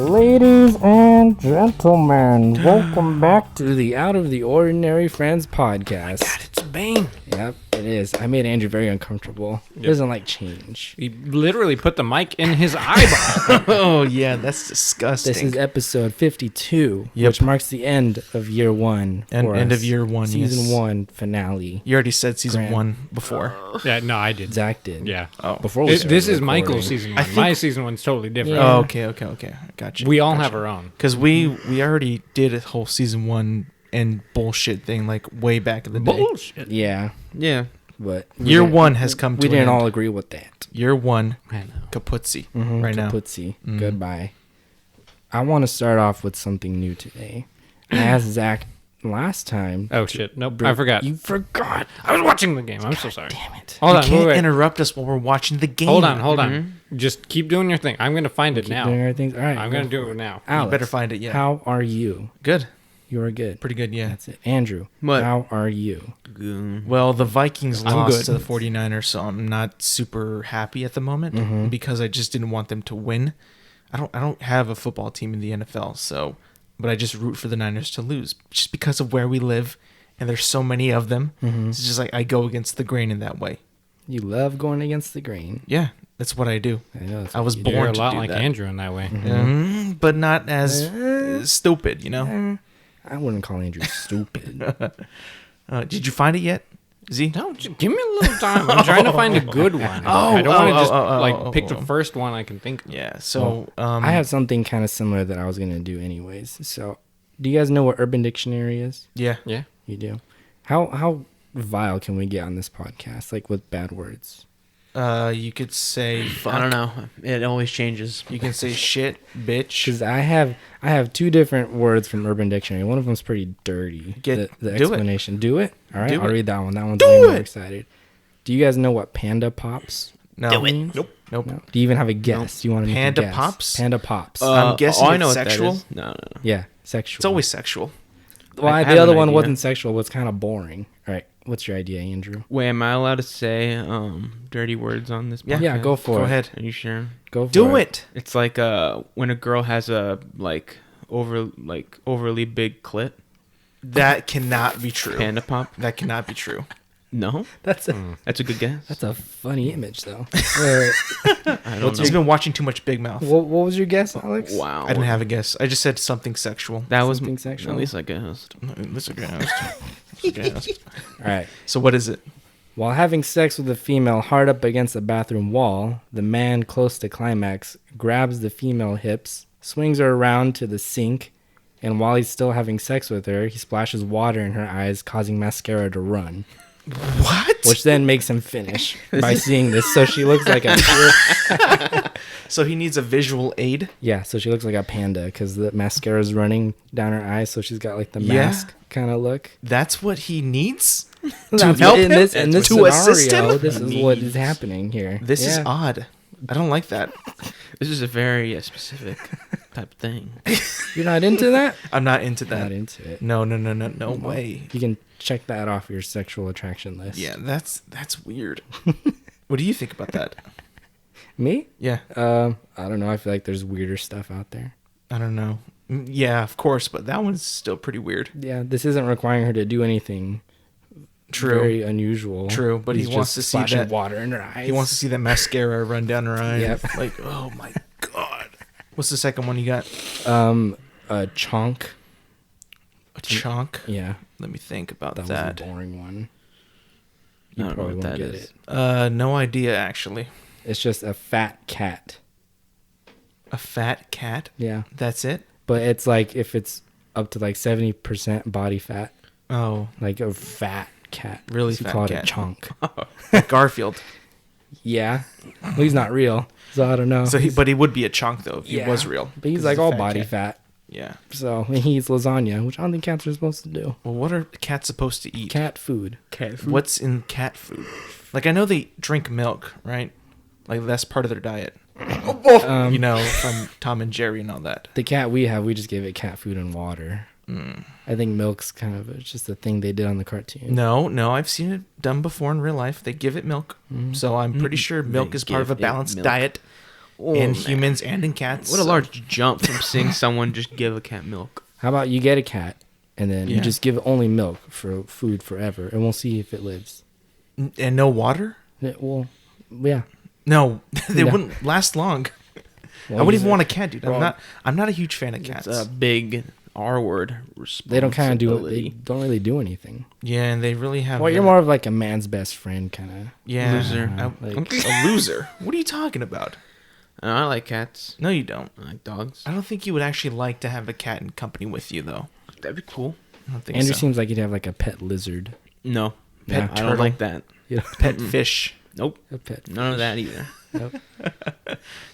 Ladies and gentlemen, welcome back to the Out of the Ordinary Friends podcast. God, it's Bane. Yep, it is. I made Andrew very uncomfortable. He doesn't like change. He literally put the mic in his eyeball. Oh, yeah, that's disgusting. This is episode 52, Yep. which marks the end of year one. And for end us. of year one, Season yes. 1 finale. You already said season Grand. 1 before. Yeah, no, I did. Zach did. Yeah. Oh. Before we This started is recording. Michael's season one. My season one's totally different. Yeah. Oh, okay. I got you. We all have our own. Because we already did a whole season 1 and bullshit thing like way back in the day. Bullshit. Yeah, Yeah. but Year 1 has come to We an didn't end. all agree with that. Year 1, I know. kaputzi right now. Kaputzi. Goodbye. I want to start off with something new today. I asked Zach last time. Oh, shit. Nope. I forgot. You forgot. I was watching the game. I'm so sorry. Damn it. Hold You on. can't Wait. interrupt us while we're watching the game. Hold on. Just keep doing your thing. I'm going to find it now. Doing everything. All right. I'm going to do it now. Alex, You better find it, yeah. How are you? Good. You are good. Pretty good, yeah. That's it. Andrew, What? how are you? Well, the Vikings I'm lost good. to the 49ers, so I'm not super happy at the moment because I just didn't want them to win. I don't have a football team in the NFL, so but I just root for the Niners to lose just because of where we live and there's so many of them. It's just like I go against the grain in that way. You love going against the grain. Yeah, that's what I do. I know. that's I what was you do. born You're a to lot do like that. Andrew in that way. But not as stupid, you know. I wouldn't call Andrew stupid. Did you find it yet, Z? No, just give me a little time. I'm trying to find a good one. I don't want to just pick the first one I can think of. Yeah. So I have something kind of similar that I was going to do anyways. So, do you guys know what Urban Dictionary is? yeah. Yeah. You do. How vile can we get on this podcast? Like with bad words? You could say I don't know. It always changes. You can say shit, bitch. Because I have two different words from Urban Dictionary. One of them's pretty dirty. Do the it. explanation. Do it. All right. Do I'll it. read that one. That one's Do way more it. excited. Do you guys know what panda pops No. means? Nope. No. Do you even have a guess? You want to make Panda a guess? pops? Panda pops. I'm guessing I it's know sexual. What that is. No. yeah, sexual. It's always sexual. Well, I the have other an one idea. wasn't sexual. It's kind of boring. All right. What's your idea, Andrew? Wait, am I allowed to say dirty words on this podcast? Yeah, go for Go it. ahead. Are you sure? Go for Do it. it. It's like when a girl has a overly big clit. That cannot be true. Panda pop? That cannot be true. No? That's a That's a good guess. that's a funny image though. I don't He's know. been watching too much Big Mouth. what was your guess, Alex? Wow. I didn't have a guess. I just said something sexual. That was something sexual? At least I guessed. That's a guess. All right. So what is it? While having sex with a female hard up against a bathroom wall, the man close to climax grabs the female hips, swings her around to the sink, and while he's still having sex with her, he splashes water in her eyes, causing mascara to run. What? Which then makes him finish by seeing this. So she looks like a pure, So he needs a visual aid. yeah. So she looks like a panda because the mascara's running down her eyes. So she's got like the Yeah. mask kind of look. That's what he needs. That's help what- in him? this To scenario, assist him? this is what is happening here. This is Yeah. odd. I don't like that. This is a very specific type of thing. You're not into that? I'm not into that. Not into it. No way. You can check that off your sexual attraction list. Yeah, that's weird. What do you think about that? Me? Yeah, I don't know. I feel like there's weirder stuff out there. I don't know. Yeah, of course, but that one's still pretty weird. Yeah, this isn't requiring her to do anything very unusual. True, but he He's wants just to see splashing that- water in her eyes. He wants to see that mascara run down her eye. Yep. Like, oh my god. What's the second one you got? a chonk. A chonk? Yeah, Let me think about that that. was a boring one. I You don't know probably what won't that get is. it. No idea actually. It's just a fat cat. A fat cat? Yeah, That's it? but it's like if it's up to like 70% body fat, Oh, like a fat cat. Really So you fat call cat. it a chunk. like Garfield. Yeah, well, he's not real, so I don't know. So but he would be a chonk though if Yeah, he was real. But he's 'Cause like a all fat body cat. fat. Yeah. So he eats lasagna, which I don't think cats are supposed to do. Well, what are cats supposed to eat? Cat food. What's in cat food? Like I know they drink milk, right? Like that's part of their diet. You know, from Tom and Jerry and all that. The cat we have, we just gave it cat food and water. I think milk's kind of it's just a thing they did on the cartoon. No, I've seen it done before in real life. They give it milk. So I'm pretty sure milk They is part of a give it balanced milk. diet. in man. humans and in cats. What a large jump from seeing someone just give a cat milk. How about you get a cat and then you Yeah. just give it only milk for food forever, and we'll see if it lives. And no water? Well, yeah. No, they No. wouldn't last long. Well, I wouldn't you even want a cat, dude. Well, I'm not a huge fan of cats. It's a big R word. They don't kind of do. They responsibility. don't really do anything. Yeah, and they really have. Well, you're more of like a man's best friend kind of. yeah, loser. A loser. What are you talking about? I like cats. No, you don't. I like dogs. I don't think you would actually like to have a cat in company with you, though. That'd be cool. I don't think Andrew so. seems like he'd have like a pet lizard. No, Yeah. I don't like that. You know, Pet fish. Nope, a pet. none of that either.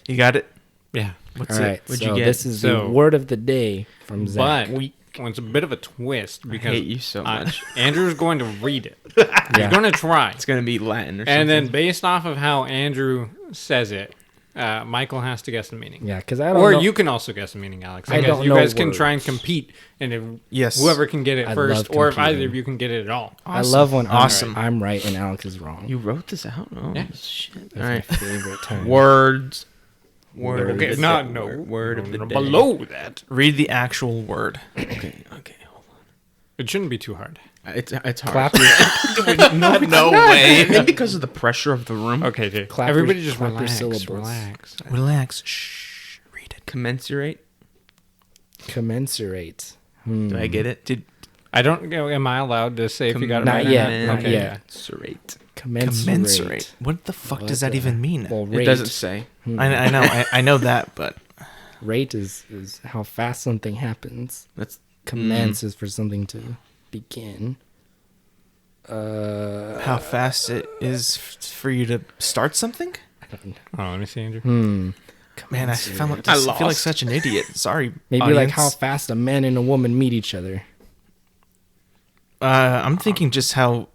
You got it? Yeah. What's All it? right, What'd so you get? this is the So- word of the day from Zach. But well, it's a bit of a twist I because hate you so much. Andrew's going to read it. Yeah. He's going to try. It's gonna be Latin or something. And then based off of how Andrew says it, Michael has to guess the meaning. Yeah, because I don't Or know. you can also guess the meaning, Alex. I guess don't you know guys can try and words. compete, and if Yes. whoever can get it I first, love or if competing. either of you can get it at all. I love when Awesome. I'm right and Alex is wrong. you wrote this out. Oh Yeah. shit! That's All right. my favorite time. Words. Word of Okay, the no, day. no, Word of the day. below that. Read the actual word. Okay. Hold It shouldn't be too hard. on. It's hard. Clap your, No way. I think because of the pressure of the room. Okay, dude. Clap Everybody your- just clap your relax. syllables. Relax. Relax. Shh. Read it. Commensurate. commensurate. Do I get it? Did I don't. Am I allowed to say if you got it Not right? yet, not Okay. yet. Commensurate. commensurate? What the fuck does that even mean? Well, It rate. doesn't say. I know. I know that, but Rate is how fast something happens. That's Commence is for something to begin. how fast it is for you to start something? Oh, let me see, Andrew. Man, I feel like lost. such an idiot. Sorry. Maybe like audience. how fast a man and a woman meet each other. I'm thinking just how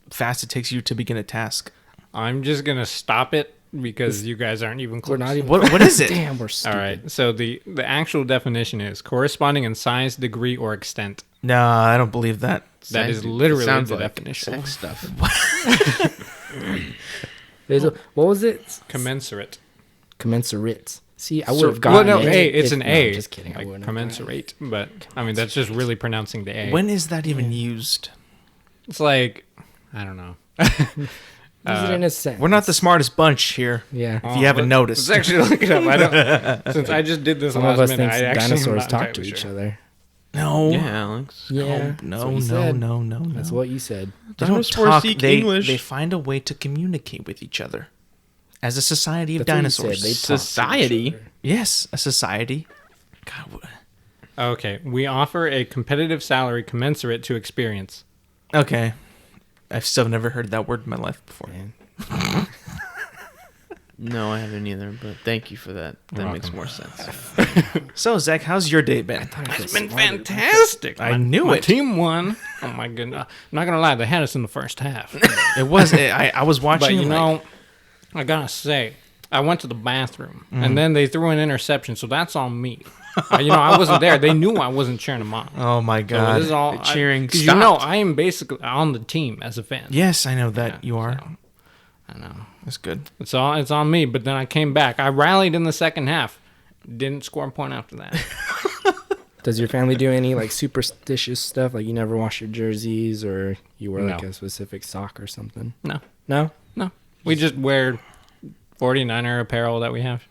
fast it takes you to begin a task. I'm just gonna stop it because you guys aren't even close. We're not even. What is it? Damn, we're All stupid. right. So the actual definition is corresponding in size, degree, or extent. No, I don't believe that. That is Sounds- literally sounds the like definition. Sex stuff. What was it? Commensurate. Commensurate. See, I So- would have gotten Well, no, it. hey, it's if- an no, A. Just kidding. I Like wouldn't. commensurate, but I mean that's just really pronouncing the A. When is that even used? It's like I don't know. Use it in a sentence. We're not the smartest bunch here. Yeah. If you haven't noticed. Let's actually look it up. I don't. Since I just did this Some last of us minute, think I actually am dinosaurs not talk to entirely each sure. other. No. Yeah, Alex. Yeah. No, that's no, what you no, said. no, no, no. That's what you said. They don't Dinosaurs talk. speak They English. find a way to communicate with each other. As a society of That's what you dinosaurs. said. They talk to each Society? other. Yes, a society. God, Okay, we offer a competitive salary commensurate to experience. okay. I've still never heard that word in my life before. Man. No, I haven't either. But thank you for that. That You're makes welcome. more sense. So, Zach, how's your day been? It's been fantastic. I knew my it. team won. Oh my goodness! I'm not gonna lie, they had us in the first half. It was. I was watching. But you like- know, I gotta say, I went to the bathroom and then they threw an interception, so that's on me. I wasn't there. They knew I wasn't cheering them on. Oh my So God. this is all The cheering because you know stopped. I am basically on the team as a fan. Yes, I know that Yeah, you are. so, I know That's good. it's on me. But then I came back. I rallied in the second half. Didn't score a point after that. Does your family do any like superstitious stuff? Like you never wash your jerseys or you wear like No. a specific sock or something? No, No? no. We just wear 49er apparel that we have.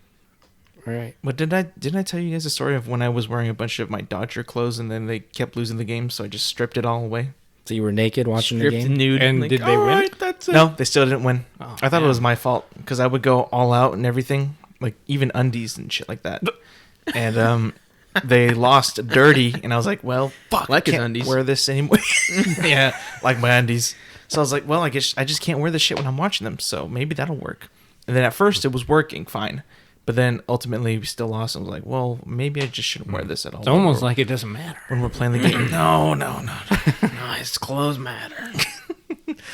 All right. But didn't I tell you guys a story of when I was wearing a bunch of my Dodger clothes and then they kept losing the game, so I just stripped it all away? So you were naked watching the Stripped game? nude. And like, did they win? "Alright, that's it." No, they still didn't win. Oh, I thought it man. was my fault because I would go all out and everything, like even undies and shit like that. And they lost dirty, and I was like, well, fuck, Like I his can't undies. wear this anymore. Yeah, like my undies. So I was like, well, I guess I just can't wear this shit when I'm watching them, so maybe that'll work. And then at first it was working fine, but then ultimately we still lost. I was like, well, maybe I just shouldn't wear this at all. It's almost like it doesn't matter. when we're playing the game. No. Nice clothes matter.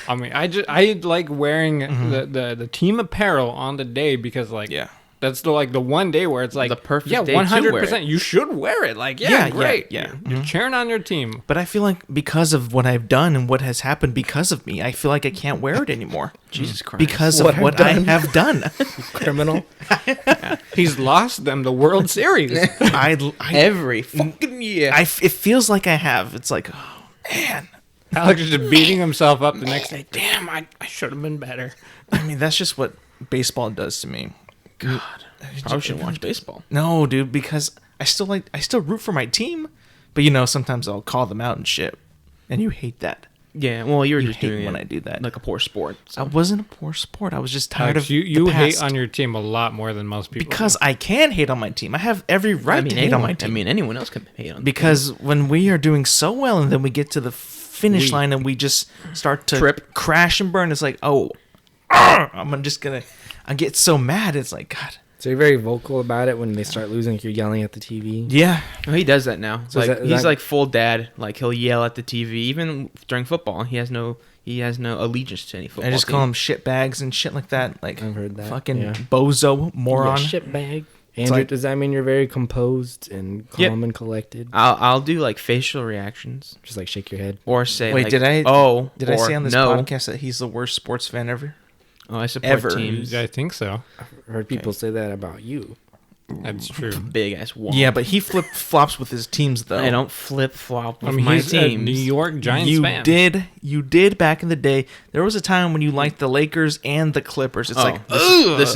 I mean, I like wearing the team apparel on the day because like Yeah. That's the like the one day where it's like The perfect yeah, day to wear 100%. it. You should wear it. Like Yeah, great. yeah. You're cheering on your team. But I feel like because of what I've done and what has happened because of me, I feel like I can't wear it anymore. Jesus Christ. Because What of I've what I done. have done. Criminal. He's lost them the World Series. I every fucking year. it feels like I have. It's like, oh, man. Alex is just beating himself up the next day. Damn, I should have been better. I mean, that's just what baseball does to me. God. Probably should watch baseball. No, dude, because I still root for my team, but you know, sometimes I'll call them out and shit, and you hate that. Yeah, well, you're You just hate doing when it I do that. like a poor sport. I So. wasn't a poor sport. I was just tired Alex, of you the hate past. on your team a lot more than most people. Because I can hate on my team. I have every right to hate on my team. I mean, anyone else can hate on. Because when we are doing so well and then we get to the finish line and we just start to Trip. crash and burn, it's like, oh, I get so mad. It's like, God. So you're very vocal about it when they start losing. You're yelling at the TV. Yeah. Oh, he does that now. So is Like that- is he's that- like full dad. Like he'll yell at the TV even during football. He has no allegiance to any football. I just team. call them shit bags and shit like that. Like, I've heard that. fucking Yeah. bozo moron. Shit bag. Andrew, like- does that mean you're very composed and calm Yep. and collected? I'll do like facial reactions Just like shake your head. or say Wait, like, did I did say on this no. podcast that he's the worst sports fan ever? Oh, I support ever? teams. I think so. I've heard people say that about you. That's true. Big ass wall. Yeah, but he flip flops with his teams though. I don't flip flop with I mean, my he's a teams. New York Giants you fan. did back in the day. There was a time when you liked the Lakers and the Clippers. It's like, this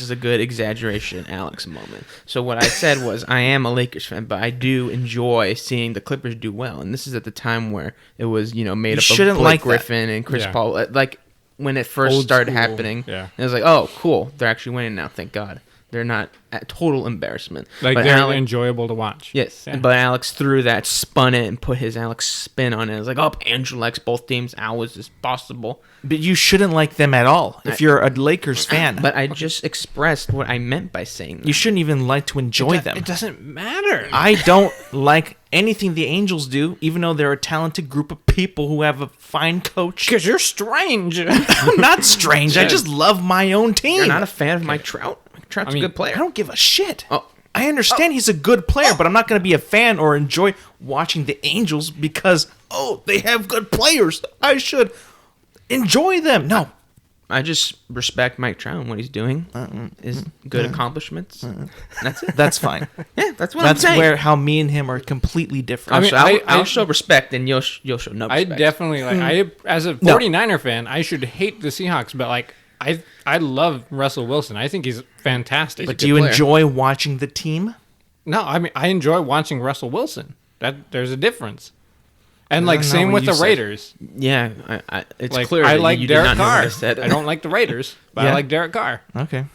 is a good exaggeration, Alex moment. So what I said was I am a Lakers fan, but I do enjoy seeing the Clippers do well. And this is at the time where it was made You up of shouldn't Blake like that. Griffin and Chris Yeah. Paul. Like when it first Old started school. happening, Yeah. it was like, oh, cool, they're actually winning now. Thank God, they're not at total embarrassment. Like But they're Alex- enjoyable to watch. Yes, Yeah. but Alex threw that, spun it, and put his Alex spin on it. It was like, oh, Andrew likes both teams. How is this possible? but you shouldn't like them at all if you're a Lakers fan. But I just expressed what I meant by saying that. you shouldn't even like to enjoy them. It doesn't matter. I don't like anything the Angels do, even though they're a talented group of people who have a fine coach. Because you're strange. I'm not strange. I just love my own team. You're not a fan of Mike Trout? Mike Trout's I mean, a good player. I don't give a shit. Oh. I understand he's a good player, but I'm not going to be a fan or enjoy watching the Angels because, they have good players. I should enjoy them. No. I just respect Mike Trout and what he's doing. His good accomplishments. That's it. That's fine. Yeah, that's what That's I'm saying. how me and him are completely different. I mean, So I'll I- show respect and you'll show no I respect. definitely as a 49er fan, I should hate the Seahawks, but like I love Russell Wilson. I think he's fantastic. but do you enjoy watching the team? No, I mean I enjoy watching Russell Wilson. That there's a difference. And like Not same what with you the said. Raiders. Yeah, it's Like clear I that like you did Derek not know what Carr. I said. I don't like the Raiders, but Yeah. I like Derek Carr. Okay.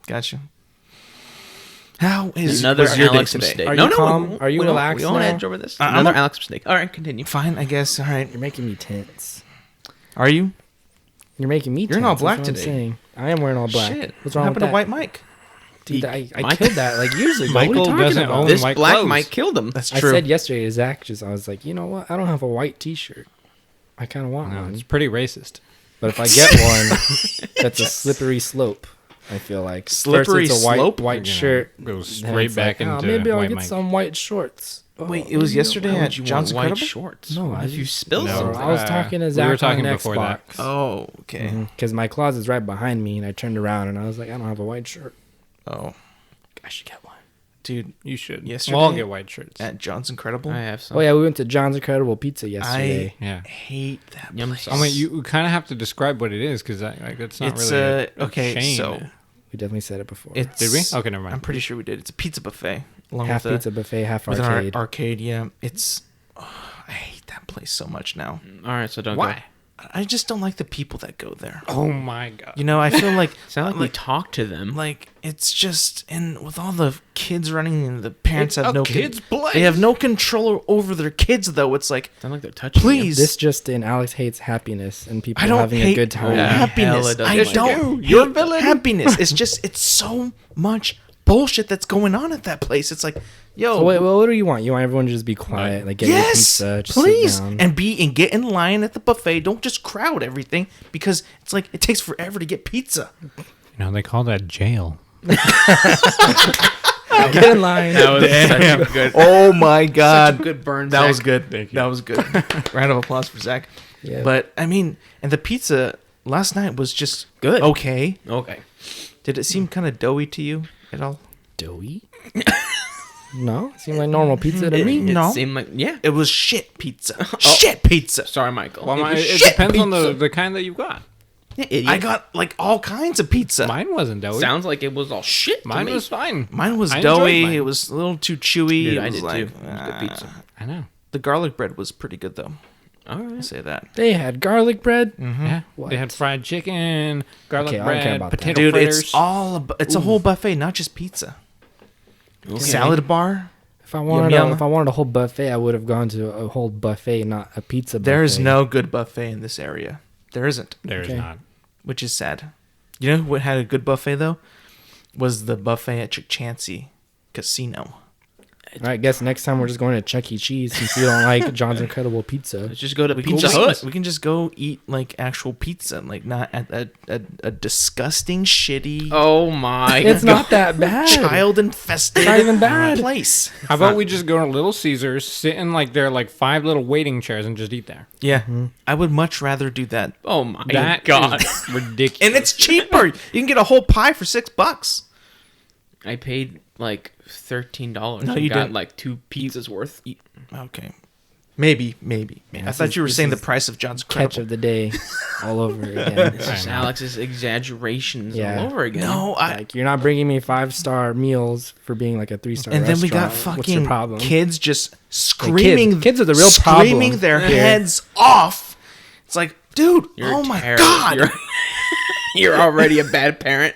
Gotcha. How is Another was your day Alex today? mistake. Are no, you no, calm? Are you we don't- relaxed We don't now? edge over this. I'm Another not- Alex mistake. All right, continue. Fine, I guess. All right. You're making me tense. Are you? You're making me You're in tense. all that's black what I'm today. saying. I am wearing all black. Shit. What's What wrong with happened that? to White Mike? Dude, I Mike- killed that like years ago. What are you Michael talking doesn't about? own This white black clothes. Mike killed him. That's I true. said yesterday to Zach, I was like, you know what? I don't have a white T-shirt. I kind of want No, one. it's pretty racist. But if I get one, that's a slippery slope. I feel like Slippery First it's a slope? white You're gonna shirt. go then straight it's back like, into maybe I'll white get Mike. some white shorts. Wait, it was yesterday Why at would you John's want white Incredible? shorts? No, What I if you just- spilled No. something? I was talking to we Zach were talking on before that. Xbox. Oh, okay. Because my closet's right behind me, and I turned around and I was like, I don't have a white shirt. Oh, I should get one. dude, You should. Yesterday- We'll all get white shirts. at John's Incredible. I have some. Oh yeah, we went to John's Incredible Pizza yesterday. Yeah. hate that Yum place. sauce. I mean, you kind of have to describe what it is because like it's not It's really a okay. chain. So We definitely said it before. it's Did we? Okay, never mind. I'm pretty sure we did. It's a pizza buffet along half with pizza buffet, half with arcade. An arcade. Yeah, it's. I hate that place so much now. All right, so don't Why? I just don't like the people that go there. Oh my god. You know, I feel like Sound like we talk to them. like it's just and with all the kids running and the parents It's have a no kid's place. They have no control over their kids though. It's like Sound like they're touching you. please. This just in, Alex hates happiness and people I don't having hate a good time. Yeah. happiness. Hella doesn't I like don't. you. You're a hate villain. happiness. It's just it's so much bullshit that's going on at that place. It's like, yo, So wait, well, what do you want? You want everyone to just be quiet, like get your yes, pizza, just please, sit down. and get in line at the buffet. Don't just crowd everything because it's like it takes forever to get pizza. You know they call that jail. Get in line. That was such a good, Oh my God. such a good burn. That Zach. was good. Thank you. That was good. Round of applause for Zach. Yeah. But I mean, and the pizza last night was just Good. okay. Okay. Did it seem kind of doughy to you at all? Doughy? No, it seemed like normal pizza to me. It No. seemed like It was shit pizza. Shit pizza. Sorry, Michael. Well, was it shit depends on pizza. the kind that you got. Yeah, idiot. I got like all kinds of pizza. Mine wasn't doughy. Sounds like it was all shit. to Mine me. was fine. Mine was I enjoyed doughy. mine. It was a little too chewy. Dude, It I was did like, too. It was good pizza. I know. The garlic bread was pretty good though. All I'll right. say that. They had garlic bread. Yeah. What? They had fried chicken, garlic Okay, I don't care bread, about that. potato Dude, fritters. it's a whole buffet, not just pizza. Okay. Salad bar. If I wanted, Yum, yum. if I wanted a whole buffet, I would have gone to a whole buffet, not a pizza buffet. There's no good buffet in this area. There isn't, There's Okay. not. which is sad. You know what had a good buffet though? Was the buffet at Chancey Casino. All right, guess next time we're just going to Chuck E. Cheese since you don't like John's Incredible Pizza. Let's just go to We Pizza can, Hut. we can just go eat like actual pizza, like not at a disgusting, shitty, Oh my! It's not that bad. child infested Not even bad. place. How about we just go to Little Caesars, sit in like their like 5 little waiting chairs, and just eat there? Yeah, I would much rather do that. Oh my That god! is ridiculous. And it's cheaper. You can get a whole pie for $6. I paid like $13. No, and you got didn't. like 2 pizzas worth. Okay. Maybe. I this thought is- you were this saying the is price of John's Catch Incredible. of the day all over again. This is I know. Alex's exaggerations Yeah. all over again. No, Like, you're not bringing me 5-star meals for being like a 3-star and then we restaurant. got What's your fucking problem? kids just screaming. Kids are the real screaming problem their here. heads off. It's like, dude, You're oh my terrible. god. You're already a bad parent.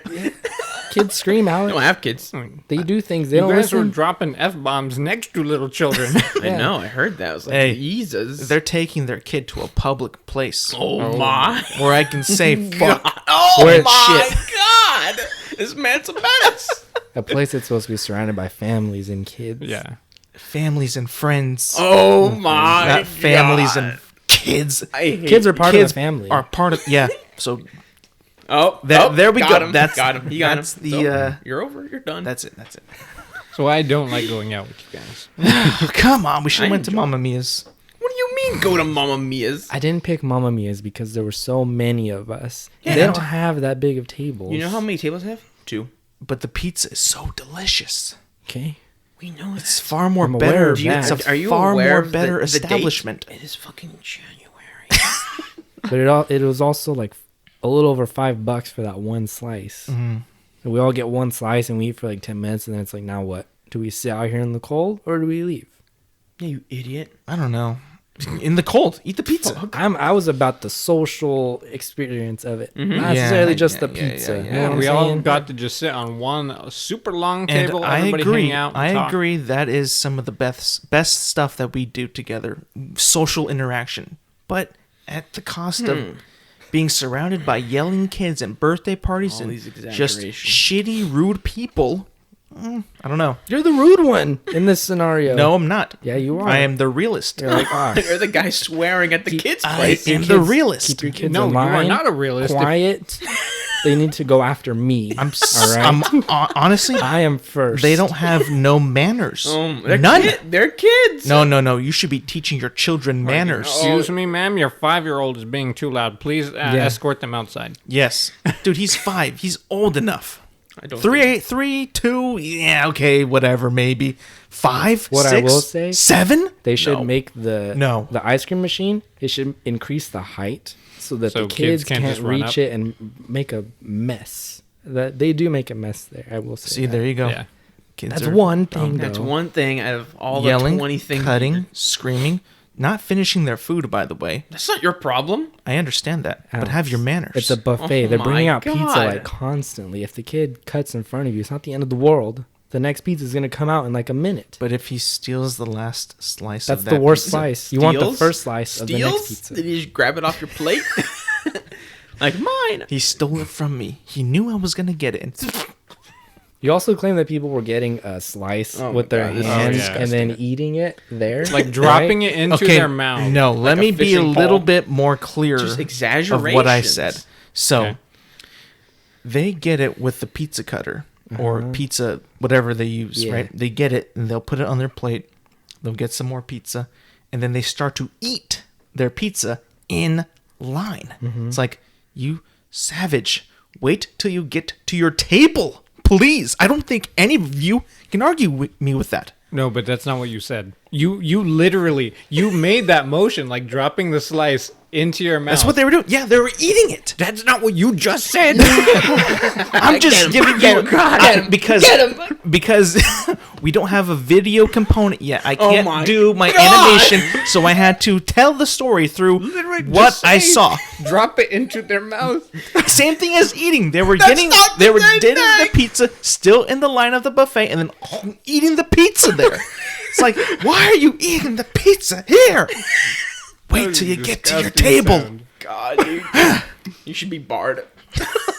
Kids scream I out. don't have kids. They do things. They You don't guys were listen. dropping F-bombs next to little children. I know. I heard that. I was like, Hey, Jesus. They're taking their kid to a public place Oh my! where I can say fuck. Oh Where- my god! This man's a menace. A place that's supposed to be surrounded by families and kids. yeah. Families and friends, Oh my! not families God. and kids. I hate Kids are part Kids of the family. are part of So there we go. got him. That's- got him. He got that's him. the, It's over. uh, You're over. You're done. that's it. That's it. So I don't like going out with you guys. Come on, we should I have went to enjoy- Mamma Mia's. What do you mean? Go to Mamma Mia's? I didn't pick Mamma Mia's because there were so many of us. Yeah. They don't have that big of tables. You know how many tables I have? 2. But the pizza is so delicious. Okay. We know It's far more I'm aware better. of that. It's a Are you far aware more of better the date? establishment. It is fucking January. But it was also like a little over $5 for that one slice. And we all get one slice and we eat for like 10 minutes and then it's like, now what? Do we sit out here in the cold or do we leave? Yeah, you idiot. I don't know. In the cold, eat the pizza. I was about the social experience of it, not Yeah, necessarily just the yeah, yeah, pizza. yeah, You know Yeah, what we I'm all saying? got to just sit on one super long And table. I Everybody agree. hang out. And I talk. agree. That is some of the best stuff that we do together. Social interaction, but at the cost of being surrounded by yelling kids and birthday parties All and these just exaggerations. shitty, rude people. I don't know. You're the rude one in this scenario. No, I'm not. Yeah, you are. I am the realist. You're like, ah, You're the guy swearing at the kids' I place. am keep the kids- realist. keep your kids No, in you are line, not a realist. quiet. They need to go after me. I'm, all right. honestly, I am first. they don't have no manners. They're None. They're kids. No. You should be teaching your children manners. Excuse me, ma'am. Your 5-year-old is being too loud. Please escort them outside. Yes, dude, he's 5. He's old enough. I don't. 3, 2. Yeah, okay, whatever, maybe 5. What 6, I will say- 7. They should No. make the No. the ice cream machine. It should increase the height so that So the kids kids can't can't just run reach up? it and make a mess. That they do make a mess there. I will say. See, that. there you go. Yeah. Kids That's are one thing. That's though. one thing out of all yelling, the 20 things. cutting, screaming, not finishing their food. By the way, That's not your problem. I understand that, but Alex, have your manners. It's a buffet. Oh They're bringing my out pizza God. like constantly. If the kid cuts in front of you, it's not the end of the world. The next pizza is gonna come out in like a minute. But if he steals the last slice That's of the that worst pizza, slice. You want the Steals? first slice of the next Steals? pizza. Did you just grab it off your plate? Like mine. he stole it from me. He knew I was gonna get it. You also claim that people were getting a slice Oh my with their God, this is hands disgusting. and then eating it there. Like dropping it into their mouth. No, like let me be a fishing little pole. bit more clear Just of exaggerations. what I said. So Okay. they get it with the pizza cutter, or pizza, whatever they use, Yeah. right? They get it and they'll put it on their plate. They'll get some more pizza, and then they start to eat their pizza in line. It's like, you savage, wait till you get to your table, please. I don't think any of you can argue with me with that. No, but that's not what you said. You literally made that motion like dropping the slice into your mouth. That's what they were doing. Yeah, they were eating it. That's not what you just said. I'm just giving you because we don't have a video component yet. I can't do my animation, so I had to tell the story through what I saw. Drop it into their mouth. Same thing as eating. They were getting the pizza still in the line of the buffet, and then eating the pizza there. It's like, why are you eating the pizza here? Wait till you get to your table. Sound. God, dude. You should be barred.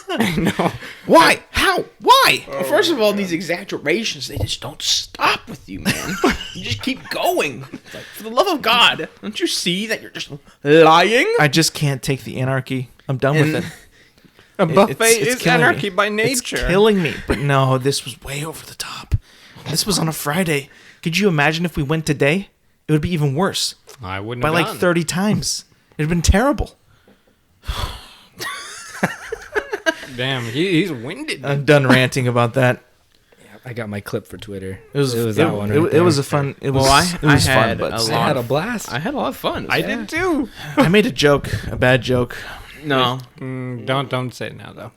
I know. Why? How? Why? Well, first of all, these exaggerations, they just don't stop with you, man. You just keep going. It's like, for the love of God, don't you see that you're just lying? I just can't take the anarchy. I'm done with it. A buffet It's is killing me. anarchy by It's nature. killing me. But no, this was way over the top. This was on a Friday. Could you imagine if we went today? It would be even worse. I wouldn't By have like gone. 30 times. It'd been terrible. Damn, he's winded. I'm done ranting about that. I got my clip for Twitter. It was that one. It right was there. a fun. It was. Well, it was I fun, had but a I lot had a of- blast. I had a lot of fun. I did too. I made a joke, a bad joke. No. Don't say it now though.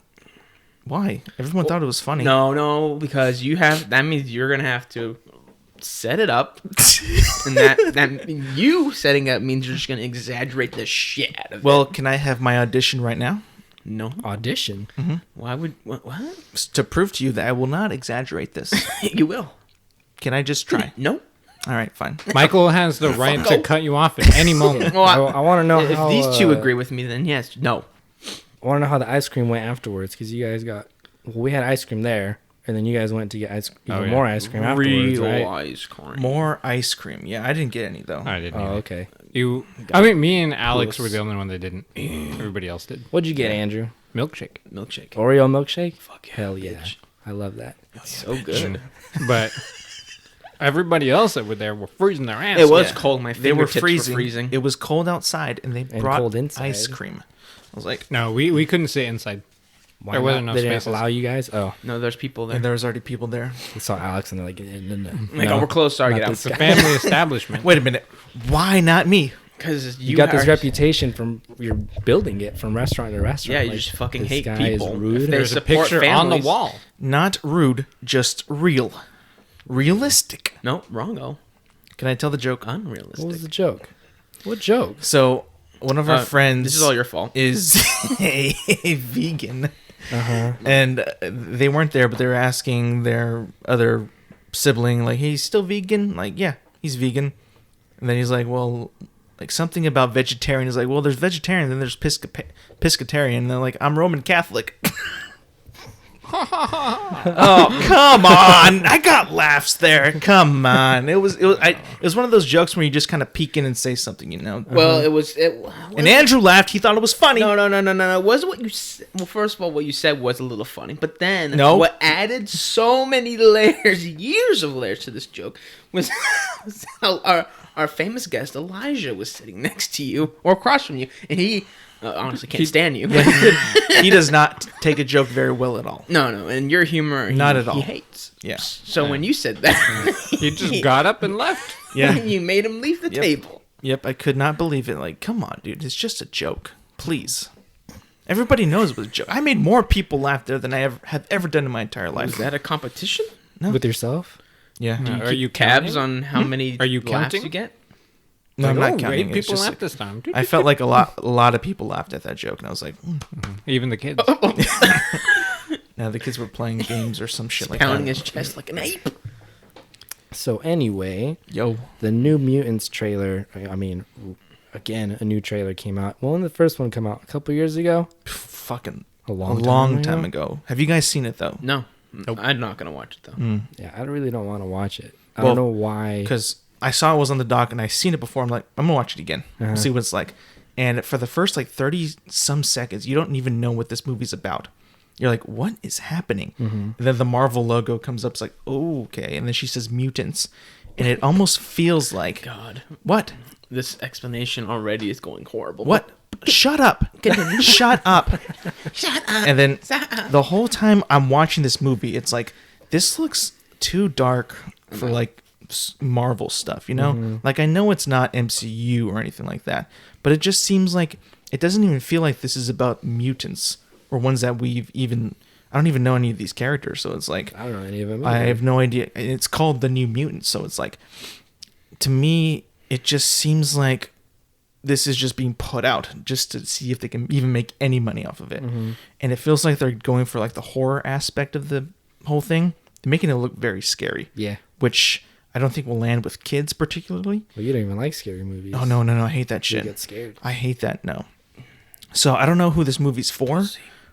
Why? Everyone thought it was funny. No, because that means you're going to have to set it up. And that you setting up means you're just going to exaggerate the shit out of it. Well, can I have my audition right now? No. Audition. Why would... What? To prove to you that I will not exaggerate this. You will. Can I just try? No. All right, fine. Michael has the right to cut you off at any moment. Well, I want to know if how, these two agree with me, then yes. No. I want to know how the ice cream went afterwards, because you guys got. Well, we had ice cream there, and then you guys went to get even more ice cream afterwards, Real right? ice cream. More ice cream. Yeah, I didn't get any though. I didn't. Oh, either. okay. I mean, me and Alex were the only one that didn't. Everybody else did. What'd you get, Andrew? Milkshake. Milkshake. Oreo milkshake? Fuck yeah, Hell yeah. bitch. I love that. So good. But everybody else that were there were freezing their ass. It was Yeah. cold. My They were fingertips freezing. It was cold outside, and they brought cold inside. ice cream. I was like, No, we couldn't sit inside. Why There wasn't not? enough They didn't spaces. allow you guys? Oh, No, there's people there. and there was already people there. they saw Alex and they're like, no. Like, oh, we're close. Sorry, Not get out. this It's a family establishment. Wait a minute. Why not me? Because You got this reputation from you're building it from restaurant to restaurant. Yeah, you Like, just fucking this hate guy people. Is If rude. they There's a support picture on the families. wall. Not rude, just real. Realistic. No, wrong. Can I tell the joke? Unrealistic. What was the joke? What joke? So, one of our friends This is all your fault. is a vegan. Uh-huh. And they weren't there, but they were asking their other sibling, like, hey, he's still vegan? Like, yeah, he's vegan. And then he's like, well, like something about vegetarian. He's like, well, there's vegetarian, then there's pescatarian. And they're like, I'm Roman Catholic. Oh, come on. I got laughs there. Come on. It was one of those jokes where you just kind of peek in and say something, you know? Well, it was. And Andrew laughed. He thought it was funny. No. It wasn't what you said. Well, first of all, what you said was a little funny. But then, No. what added so many layers, years of layers to this joke was how our famous guest, Elijah, was sitting next to you or across from you. And he honestly can't stand you. He does not take a joke very well at all. No. And your humor, Not at all. he hates. Yeah. So when you said that, He just got up and left. Yeah. you made him leave the table. Yep, I could not believe it. Like, come on, dude. It's just a joke. Please. Everybody knows it was a joke. I made more people laugh there than I have ever done in my entire life. Was that a competition? No. With yourself? Yeah. Are you Cabs counting? on how many Are you laughs counting? you get? No, I'm Like, not counting. Eight It's people just laughed like, this time. I felt like a lot of people laughed at that joke, and I was like, Even the kids. now the kids were playing games or some shit like Pounding that. his chest like an ape. So anyway, Yo, the new Mutants trailer, I mean, again, a new trailer came out. Well, when did the first one come out? A couple years ago? fucking A a long, long time ago. Have you guys seen it though? No, I'm not gonna watch it though. Yeah, I really don't want to watch it. I Well, don't know why. Because I saw it was on the dock and I seen it before. I'm like, I'm gonna watch it again. See what it's like. And for the first like 30 some seconds, you don't even know what this movie's about. You're like, what is happening? And then the Marvel logo comes up. It's like, oh, okay. And then she says mutants. And it almost feels like... God. What? This explanation already is going horrible. What? Shut up. Shut up. Shut up. And then the whole time I'm watching this movie, it's like, this looks too dark for like Marvel stuff, you know? Like, I know it's not MCU or anything like that, but it just seems like it doesn't even feel like this is about mutants or ones that I don't even know any of these characters, so it's like, I don't know any of them. I either. have no idea. It's called The New Mutants, so it's like, to me, it just seems like this is just being put out just to see if they can even make any money off of it. And it feels like they're going for like the horror aspect of the whole thing. They're making it look very scary. Yeah. Which I don't think will land with kids particularly. Well, you don't even like scary movies. Oh, no. I hate that You shit. get scared. I hate that. No. So I don't know who this movie's for,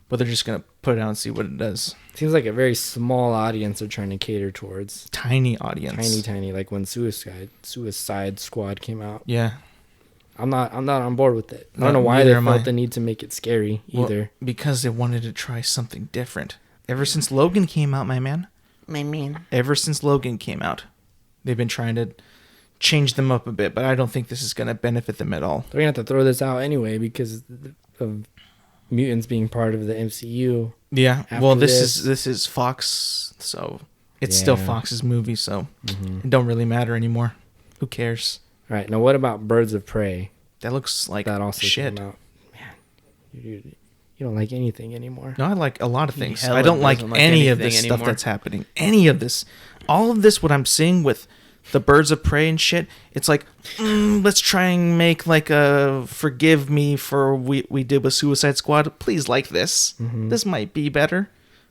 but they're just going to put it out and see what it does. Seems like a very small audience they're trying to cater towards. Tiny audience. Tiny, like when Suicide Squad came out. Yeah. I'm not on board with it. I No, don't know why neither they am felt I. the need to make it scary either. Well, because they wanted to try something different. Ever since Logan came out, my man. Ever since Logan came out, they've been trying to change them up a bit, but I don't think this is going to benefit them at all. They're gonna have to throw this out anyway because of mutants being part of the MCU. Yeah. After Well, this. this is Fox, so it's still Yeah. Fox's movie, so it don't really matter anymore. Who cares? All right, now what about Birds of Prey? That looks like That also shit. came out. Man, you don't like anything anymore. No, I like a lot of things. hella I don't like doesn't like any of anything this stuff anymore. that's happening. Any of this. All of this, what I'm seeing with the Birds of Prey and shit, it's like, let's try and make like a forgive me for we did with Suicide Squad. Please like this. This might be better.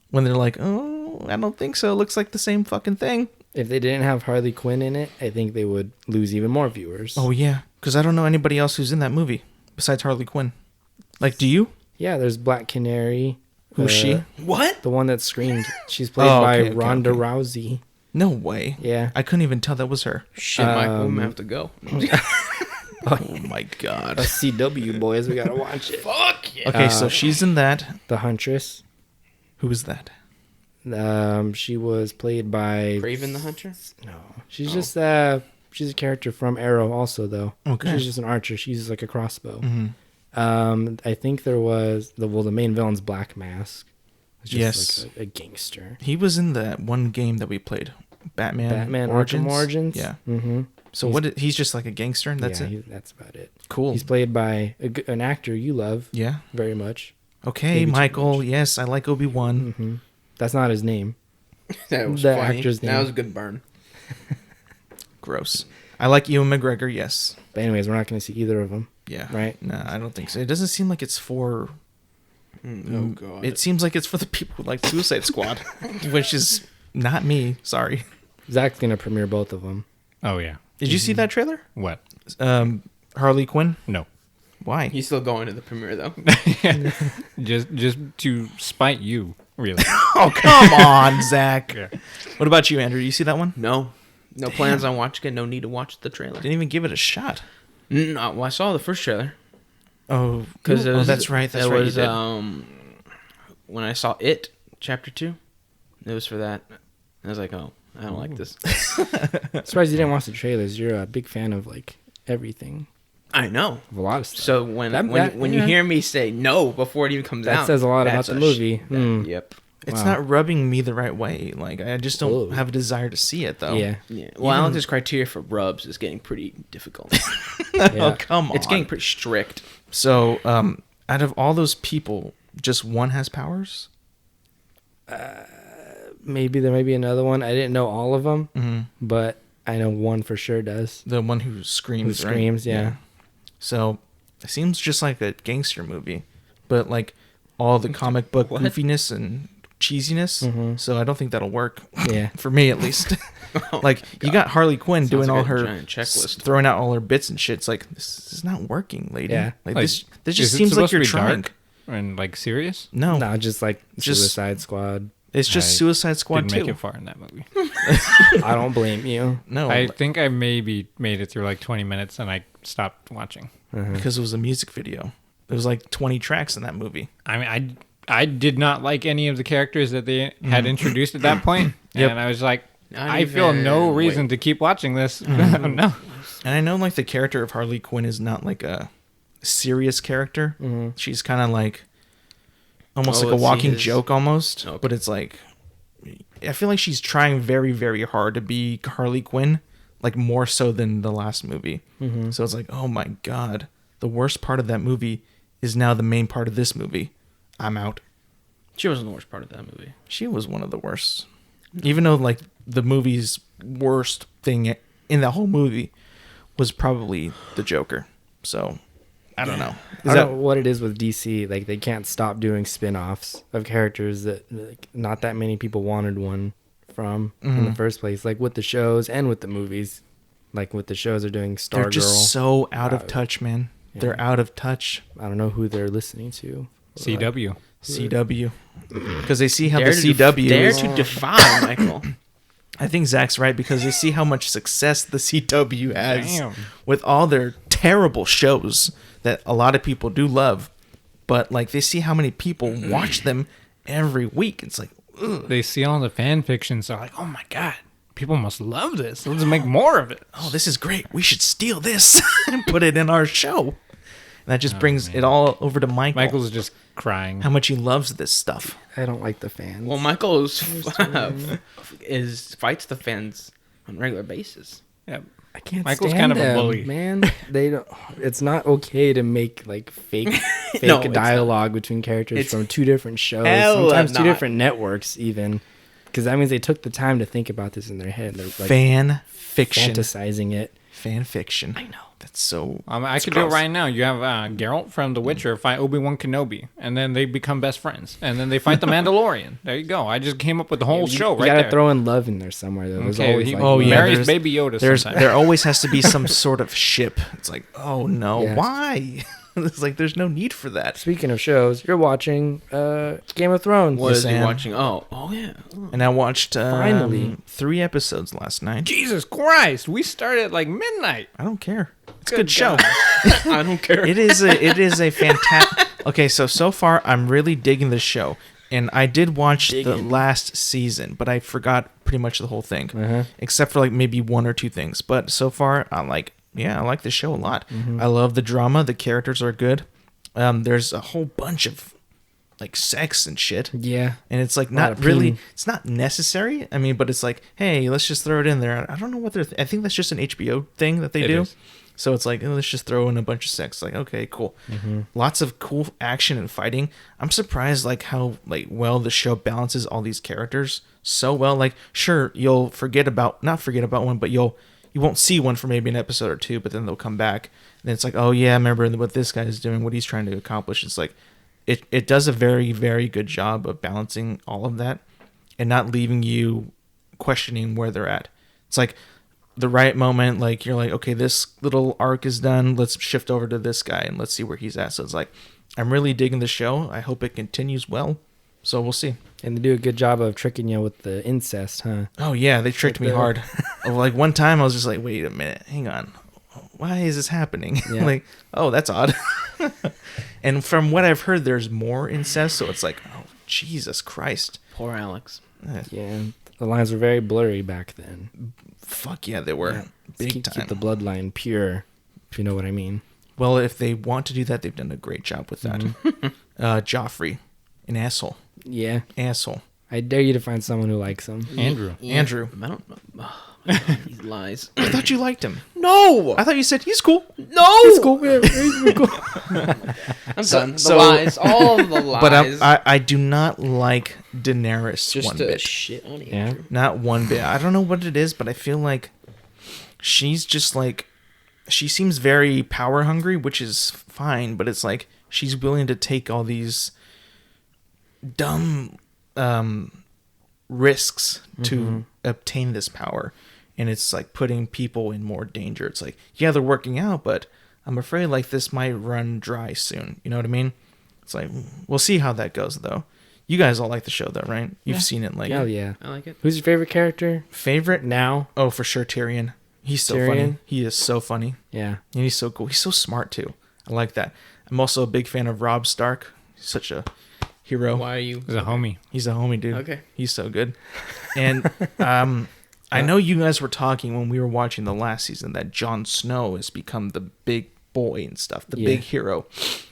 When they're like, oh, I don't think so. It looks like the same fucking thing. If they didn't have Harley Quinn in it, I think they would lose even more viewers. Oh, yeah. Because I don't know anybody else who's in that movie besides Harley Quinn. Like, do you? Yeah, there's Black Canary. Who's she? What? The one that screamed. She's played Oh, by okay, okay, Ronda okay. Rousey. No way. Yeah. I couldn't even tell that was her. Shit, Michael, I'm gonna have to go. Oh, my God. A CW boys, we gotta watch it. Fuck yeah. Okay, so she's in that. The Huntress. Who is that? She was played by Raven the Hunter? No, she's just she's a character from Arrow also though. Okay. She's just an archer. She uses like a crossbow. Mm-hmm. I think there was the main villain's Black Mask. It's just Yes. like a gangster. He was in that one game that we played, Batman Arkham Origins. Yeah. Mm-hmm. So he's just like a gangster, and that's it. That's about it. Cool. He's played by an actor you love Yeah. very much. Okay, Maybe too Michael. much. Yes, I like Obi-Wan. Mm-hmm. That's not his name. That was The funny. actor's That name. was a good burn. Gross. I like Ewan McGregor. Yes. But anyways, we're not going to see either of them. Yeah. Right? No, I don't think so. It doesn't seem like it's for. Oh, God. It seems like it's for the people who like Suicide Squad, which is not me. Sorry. Zach's going to premiere both of them. Oh yeah. Did you see that trailer? What? Harley Quinn. No. Why? He's still going to the premiere, though. Just to spite you, really. Oh, come on, Zach. Yeah. What about you, Andrew? You see that one? No. No plans on watching it. No need to watch the trailer. Didn't even give it a shot. No, well, I saw the first trailer. Oh, Because that's right. That's it right. was, You did. when I saw It, Chapter 2, it was for that. I was like, oh, I don't like this. Surprised you didn't watch the trailers. You're a big fan of like everything. I know. Of a lot of stuff. So when you yeah. hear me say no before it even comes out, That says a lot about that's the a movie. sh- Hmm. Yep. It's Wow. not rubbing me the right way. Like, I just don't Whoa. have a desire to see it, though. Yeah. Yeah. Well, Alex's criteria for rubs is getting pretty difficult. Oh, Yeah. come on. It's getting pretty strict. So, out of all those people, just one has powers? Maybe there may be another one. I didn't know all of them, Mm-hmm. but I know one for sure does. The one who screams, Who right? screams, yeah. So, it seems just like a gangster movie, but like all the comic book What? goofiness and cheesiness. Mhm. So, I don't think that'll work. Yeah. For me, at least. Like, you got Harley Quinn Sounds doing like all a her giant checklist. throwing out all her bits and shit. It's like, this is not working, lady. Yeah. Like, Like, this is just it seems like supposed to you're be trying. dark and like serious. No, No, just like Just- Suicide Squad. it's just I Suicide Squad Didn't 2. make it far in that movie. I don't blame you. No, I think I maybe made it through like 20 minutes and I stopped watching. because it was a music video. There was like 20 tracks in that movie. I mean, I did not like any of the characters that they had introduced at that point, and I was like, I feel no reason to keep watching this. No. And I know like the character of Harley Quinn is not like a serious character. She's kind of like almost like a walking joke almost. Okay. But it's like, I feel like she's trying very, very hard to be Harley Quinn, like more so than the last movie. So it's like, oh my God, the worst part of that movie is now the main part of this movie. I'm out. She wasn't the worst part of that movie. She was one of the worst. Even though like the movie's worst thing in the whole movie was probably the Joker. So I don't know. I don't know what it is with DC. Like they can't stop doing spin-offs of characters that like, not that many people wanted one from in the first place. Like with the shows and with the movies. Like with the shows, they're doing Stargirl. They're just so out of touch, man. Yeah. They're out of touch. I don't know who they're listening to. CW. CW. Because they see how the CW dare to defy Michael. I think Zach's right because they see how much success the CW has with all their terrible shows that a lot of people do love. But like they see how many people watch them every week. It's like, ugh. They see all the fan fictions. They're like, oh my God, people must love this. Let's make more of it. Oh, this is great. We should steal this and put it in our show. And that just brings it all over to Michael. Michael's just crying. How much he loves this stuff. I don't like the fans. Well, Michael fights the fans on a regular basis. Yeah. I can't Michael's stand kind of them, a bully. Man, they don't. It's not okay to make like fake dialogue between characters from two different shows, sometimes two different networks, even. Because that means they took the time to think about this in their head. They're like fan fiction, fantasizing it. Fan fiction. I know. That's so. I could do it right now. You have Geralt from The Witcher fight Obi-Wan Kenobi, and then they become best friends, and then they fight the Mandalorian. There you go. I just came up with the whole show right there. You gotta throw in love in there somewhere, though. There's always marries Baby Yoda. There always has to be some sort of ship. It's like, oh no, why? It's like there's no need for that. Speaking of shows, you're watching Game of Thrones. What is he watching? Oh yeah. And I watched finally 3 episodes last night. Jesus Christ, we started at like midnight. I don't care. It's a good show. I don't care. It is a fantastic. Okay, so far I'm really digging this show, and I did watch the last season, but I forgot pretty much the whole thing, except for like maybe 1 or 2 things. But so far I like the show a lot. I love the drama. The characters are good. There's a whole bunch of like sex and shit. Yeah. And it's like not really, it's not necessary. I mean, but it's like, hey, let's just throw it in there. I don't know what I think that's just an HBO thing that they do. Is. So it's like, let's just throw in a bunch of sex. Like, okay, cool. Lots of cool action and fighting. I'm surprised like how like well the show balances all these characters so well. Like, sure, you'll not forget about one, but you won't see one for maybe an episode or 2, but then they'll come back. And it's like, oh yeah, I remember what this guy is doing, what he's trying to accomplish. It's like, it does a very, very good job of balancing all of that and not leaving you questioning where they're at. It's like the right moment, like you're like, okay, this little arc is done. Let's shift over to this guy and let's see where he's at. So it's like, I'm really digging the show. I hope it continues well. So we'll see. And they do a good job of tricking you with the incest, huh? Oh yeah, they tricked me hard. Like one time I was just like, wait a minute, hang on. Why is this happening? Yeah. Like, oh, that's odd. And from what I've heard, there's more incest. So it's like, oh, Jesus Christ. Poor Alex. Yeah. The lines were very blurry back then. Fuck yeah, they were. Big time. Keep the bloodline pure, if you know what I mean. Well, if they want to do that, they've done a great job with that. Joffrey, an asshole. Yeah. Asshole. I dare you to find someone who likes him. Andrew. I don't know. He lies. I thought you liked him. No! I thought you said he's cool. No! He's cool. Yeah, he's cool. I'm done. The lies. All of the lies. But I do not like Daenerys just one bit. Shit on Andrew. Yeah. Not one bit. I don't know what it is, but I feel like she's just like... She seems very power hungry, which is fine, but it's like she's willing to take all these dumb risks to obtain this power. And it's like putting people in more danger. It's like, yeah, they're working out, but I'm afraid like this might run dry soon. You know what I mean? It's like, we'll see how that goes though. You guys all like the show though, right? You've seen it. Like, hell yeah. I like it. Who's your favorite character? Favorite? Now? Oh, for sure, Tyrion. He's so funny. He is so funny. Yeah. And he's so cool. He's so smart too. I like that. I'm also a big fan of Robb Stark. hero. Why are you? He's a homie. He's a homie, dude. Okay. He's so good. And I know you guys were talking when we were watching the last season that Jon Snow has become the big boy and stuff, the big hero.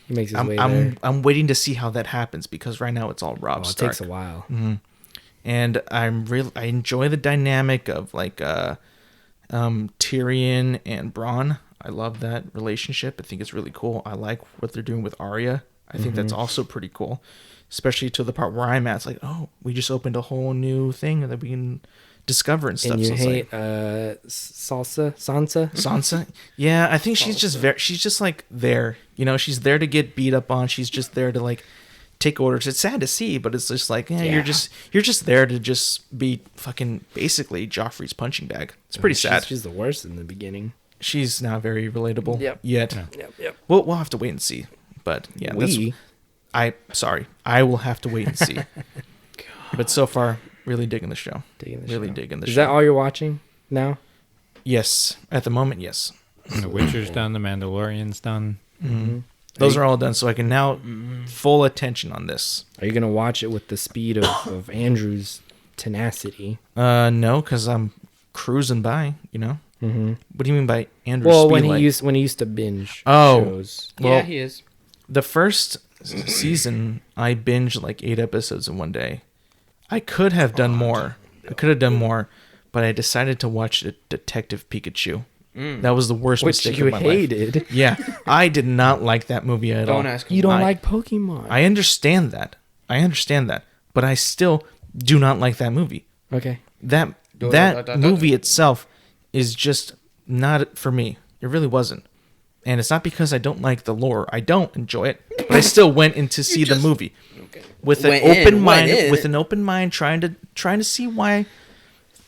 He makes his way there. I'm waiting to see how that happens because right now it's all Robb It Stark. takes a while. Mm-hmm. And I enjoy the dynamic of like Tyrion and Bronn. I love that relationship. I think it's really cool. I like what they're doing with Arya. I think that's also pretty cool, especially to the part where I'm at. It's like, oh, we just opened a whole new thing that we can discover and stuff. And you So it's hate like, Sansa? Sansa? Yeah, I think she's just like there. You know, she's there to get beat up on. She's just there to like take orders. It's sad to see, but it's just like, you're just there to just be fucking basically Joffrey's punching bag. It's pretty sad. She's the worst in the beginning. She's not very relatable Yep. yet. Yep. We'll have to wait and see. But yeah, I will have to wait and see. But so far, really digging the show. Digging the show. Is that all you're watching now? Yes, at the moment, yes. And The Witcher's done. The Mandalorian's done. Mm-hmm. Those are all done, so I can now full attention on this. Are you gonna watch it with the speed of Andrew's tenacity? No, because I'm cruising by. You know. Mm-hmm. What do you mean by Andrew's Well, speed? when he used to binge shows. Well, Yeah, he is. The first season, I binged like 8 episodes in one day. I could have done more. But I decided to watch Detective Pikachu. That was the worst Which mistake you of my hated. life. Yeah, I did not like that movie at all. Don't ask him. You don't I- like Pokemon. I understand that. But I still do not like that movie. Okay. That movie itself is just not for me. It really wasn't. And it's not because I don't like the lore. I don't enjoy it, but I still went in to see the movie with an open mind, trying to see why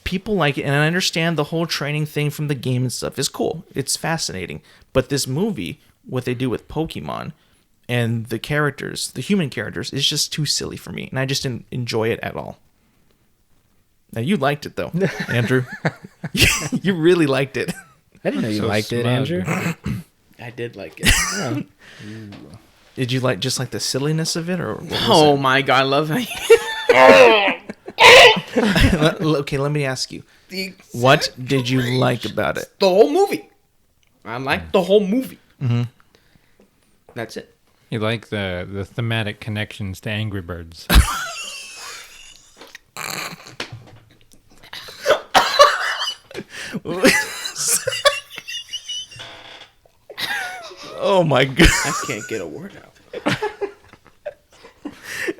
people like it. And I understand the whole training thing from the game and stuff is cool. It's fascinating. But this movie, what they do with Pokemon and the characters, the human characters, is just too silly for me, and I just didn't enjoy it at all. Now you liked it though, Andrew. You really liked it. I didn't know you So liked it, smug. Andrew. I did like it. Yeah. Did you like the silliness of it, or what was Oh it? my god, I love how Okay, let me ask you. What did you like about it? the whole movie. I liked the whole movie. Mm-hmm. That's it. You like the thematic connections to Angry Birds. Oh my god. I can't get a word out.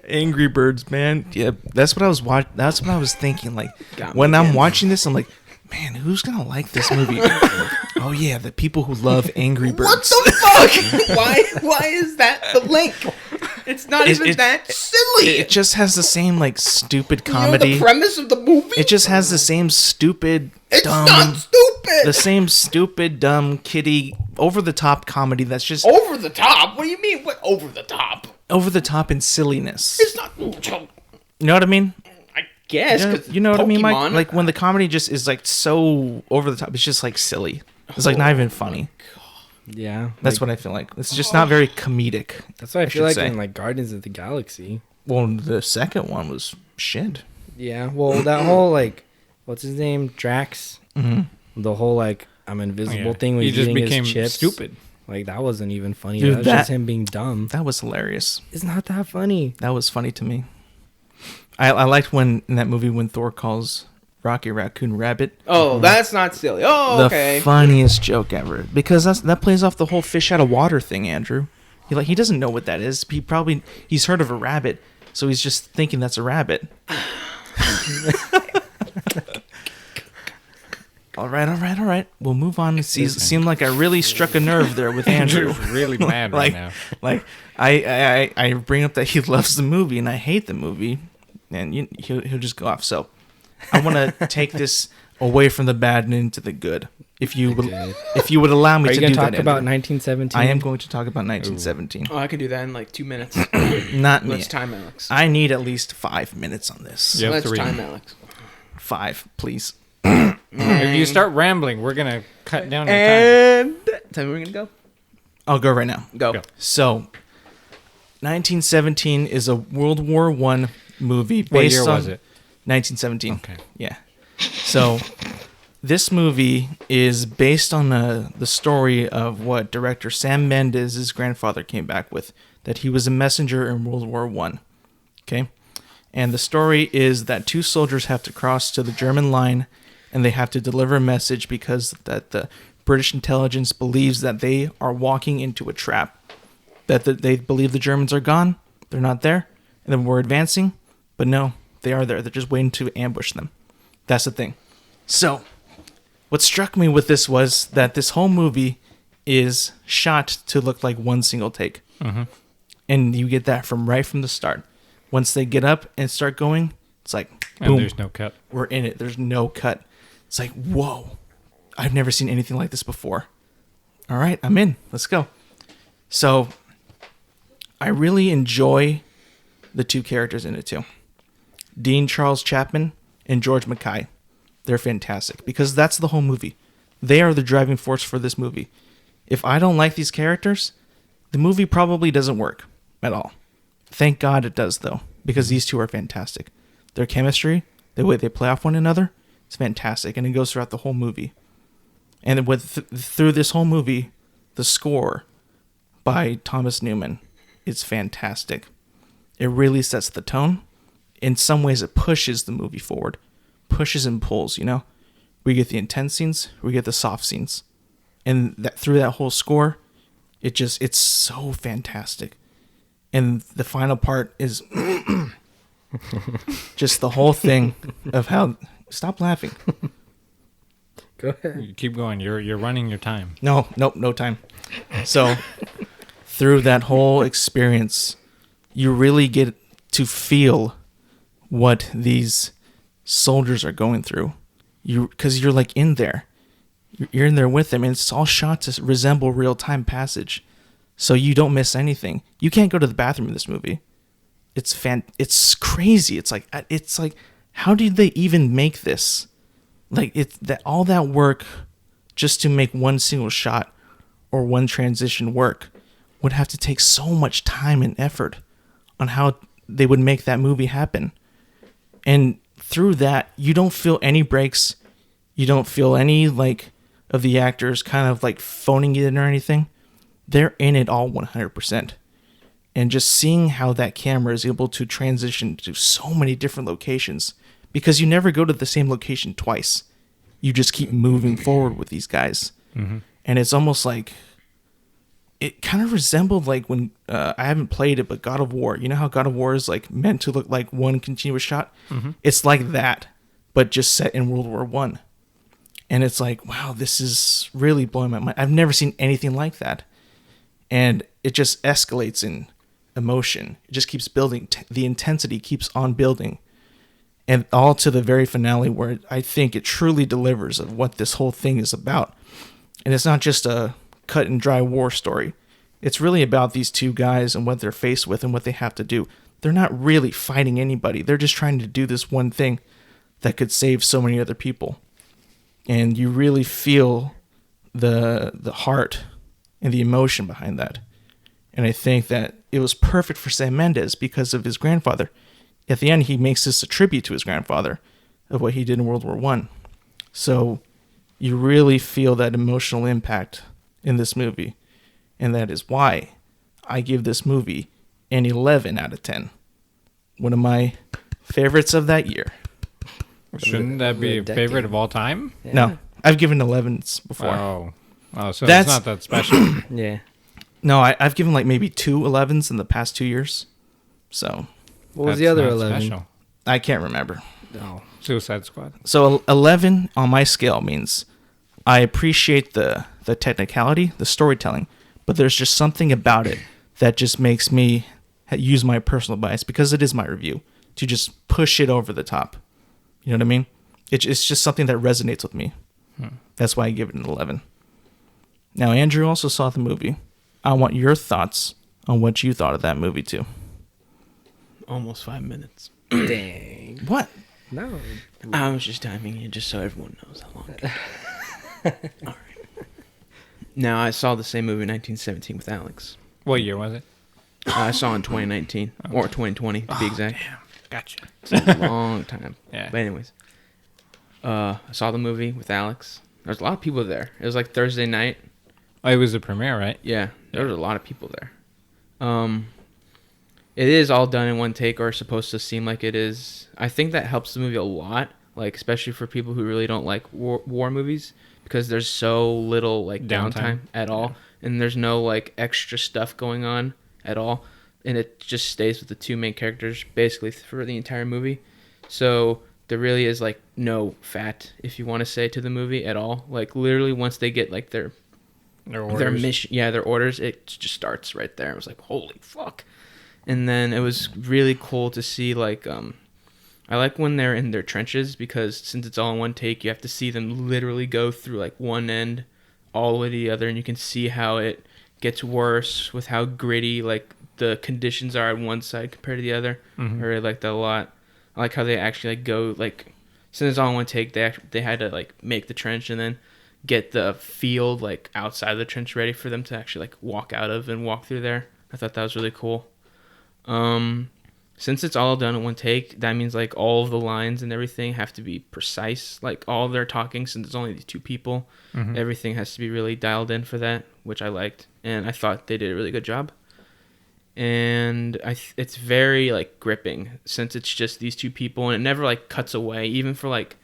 Angry Birds, man. Yeah, that's what I was watching. That's what I was thinking. Like Got me when I'm again. watching this, I'm like, man, who's gonna like this movie? Oh yeah, the people who love Angry Birds. What the fuck? Why is that the link? It's not even that silly. It just has the same like stupid You know comedy. the premise of the movie? It just has the same stupid, It's dumb, not stupid. the same stupid, dumb, kiddie, over the top comedy that's just Over the top? What do you mean? What over the top? over the top in silliness. It's not. You know what I mean? I guess. 'cause You know what I mean, Mike? Pokemon- Like when the comedy just is like so over the top, it's just like silly. It's like not even funny. Yeah. That's what I feel like. It's just not very comedic. That's what I feel should like say. in like Guardians of the Galaxy. Well, the second one was shit. Yeah. Well, that whole like, what's his name, Drax. Mm-hmm. The whole like I'm invisible Yeah. thing when He he's just eating became his chips. stupid. Like that wasn't even funny. Dude, that was that- just him being dumb. That was hilarious. It's not that funny. That was funny to me. I liked when in that movie when Thor calls Rocky Raccoon Rabbit. Oh, that's not silly. Oh, okay. The funniest joke ever, because that plays off the whole fish out of water thing, Andrew. He doesn't know what that is. He's heard of a rabbit, so he's just thinking that's a rabbit. All right. We'll move on. It seemed like I really struck a nerve there with Andrew. Andrew's really mad right now. Like I bring up that he loves the movie and I hate the movie, and he'll just go off. So I want to take this away from the bad and into the good. If you would allow me Are to you do gonna that, talk about Andrew. 1917? I am going to talk about 1917. Oh, I can do that in like 2 minutes. Not me. Let's time Alex. I need at least 5 minutes on this. Yeah. Let's 3. time Alex. 5, please. If you start rambling, we're gonna cut down your time. And tell me we're gonna go. I'll go right now. Go. Go. So, 1917 is a World War I movie based What year on was it? 1917. Okay. Yeah. So this movie is based on the story of what director Sam Mendes' grandfather came back with, that he was a messenger in World War I. Okay? And the story is that two soldiers have to cross to the German line, and they have to deliver a message because that the British intelligence believes that they are walking into a trap. That they believe the Germans are gone, they're not there, and then we're advancing, but no, they are there. They're just waiting to ambush them. That's the thing. So, what struck me with this was that this whole movie is shot to look like one single take. Mm-hmm. And you get that right from the start. Once they get up and start going, it's like, boom, And there's no cut. we're in it. There's no cut. It's like, whoa, I've never seen anything like this before. All right, I'm in. Let's go. So, I really enjoy the two characters in it too. Dean Charles Chapman and George Mackay. They're fantastic because that's the whole movie. They are the driving force for this movie. If I don't like these characters, the movie probably doesn't work at all. Thank God it does, though, because these two are fantastic. Their chemistry, the way they play off one another, it's fantastic, and it goes throughout the whole movie. And through this whole movie, the score by Thomas Newman is fantastic. It really sets the tone. In some ways, it pushes the movie forward, pushes and pulls. You know, we get the intense scenes, we get the soft scenes, and through that whole score, it's so fantastic. And the final part is just the whole thing of how. Stop laughing. Go ahead. You keep going. You're running your time. No time. So through that whole experience, you really get to feel what these soldiers are going through. Because you're like in there. You're in there with them, and it's all shot to resemble real-time passage. So you don't miss anything. You can't go to the bathroom in this movie. It's crazy. It's like how did they even make this? Like all that work just to make one single shot or one transition work would have to take so much time and effort on how they would make that movie happen. And through that, you don't feel any breaks. You don't feel any of the actors kind of phoning it in or anything. They're in it all 100%. And just seeing how that camera is able to transition to so many different locations, because you never go to the same location twice. You just keep moving forward with these guys. Mm-hmm. And it's almost like, it kind of resembled when, I haven't played it, but God of War. You know how God of War is meant to look like one continuous shot? Mm-hmm. It's like that, but just set in World War I. And it's like, wow, this is really blowing my mind. I've never seen anything like that. And it just escalates in emotion. It just keeps building. The intensity keeps on building. And all to the very finale where I think it truly delivers of what this whole thing is about. And it's not just a cut and dry war story. It's really about these two guys and what they're faced with and what they have to do. They're not really fighting anybody. They're just trying to do this one thing that could save so many other people. And you really feel the heart and the emotion behind that. And I think that it was perfect for Sam Mendes because of his grandfather. At the end, he makes this a tribute to his grandfather of what he did in World War I. So you really feel that emotional impact in this movie. And that is why I give this movie an 11 out of 10. One of my favorites of that year. Shouldn't that be a favorite of all time? Yeah. No, I've given 11s before. So That's- it's not that special. Yeah. No, I've given maybe 2 11s in the past 2 years. So What was That's the other not 11? Special. I can't remember. No. Suicide Squad. So 11 on my scale means I appreciate the technicality, the storytelling, but there's just something about it that just makes me use my personal bias, because it is my review, to just push it over the top. You know what I mean? It's just something that resonates with me. That's why I give it an 11. Now, Andrew also saw the movie. I want your thoughts on what you thought of that movie, too. Almost 5 minutes. Dang. What? No. I was just timing you just so everyone knows how long. All right. Now, I saw the same movie in 1917 with Alex. What year was it? I saw in 2019 or 2020 to be exact. Damn. Gotcha. It's a long time. Yeah. But anyways, I saw the movie with Alex. There was a lot of people there. It was like Thursday night. Oh, it was the premiere, right? Yeah, there was a lot of people there. It is all done in one take, or supposed to seem like it is. I think that helps the movie a lot, like especially for people who really don't like war movies, because there's so little like downtime at all, and there's no like extra stuff going on at all, and it just stays with the two main characters basically for the entire movie. So there really is like no fat, if you want to say, to the movie at all. Like literally once they get like their mission, their orders, it just starts right there. It was like, holy fuck. And then it was really cool to see like I like when they're in their trenches, because since it's all in one take, you have to see them literally go through like one end all the way to the other, and you can see how it gets worse with how gritty like the conditions are on one side compared to the other. I really like that a lot. I like how they actually like go like, since it's all in one take, they had to like make the trench and then get the field like outside the trench ready for them to actually like walk out of and walk through there. I thought that was really cool. Since it's all done in one take, that means like all of the lines and everything have to be precise. Like all their talking, since it's only these two people, everything has to be really dialed in for that, which I liked, and I thought they did a really good job. And it's very like gripping, since it's just these two people, and it never like cuts away, even for like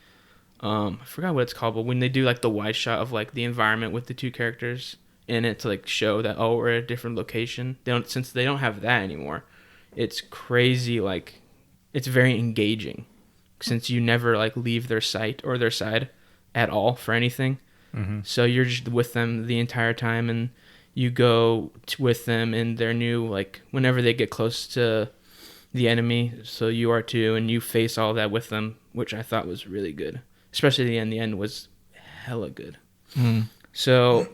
I forgot what it's called, but when they do like the wide shot of like the environment with the two characters in it to like show that, oh, we're at a different location. Since they don't have that anymore, it's crazy. Like it's very engaging, since you never like leave their sight or their side at all for anything. So you're just with them the entire time, and you go with them in their new, like whenever they get close to the enemy, so you are too, and you face all that with them, which I thought was really good. Especially the end. The end was hella good. So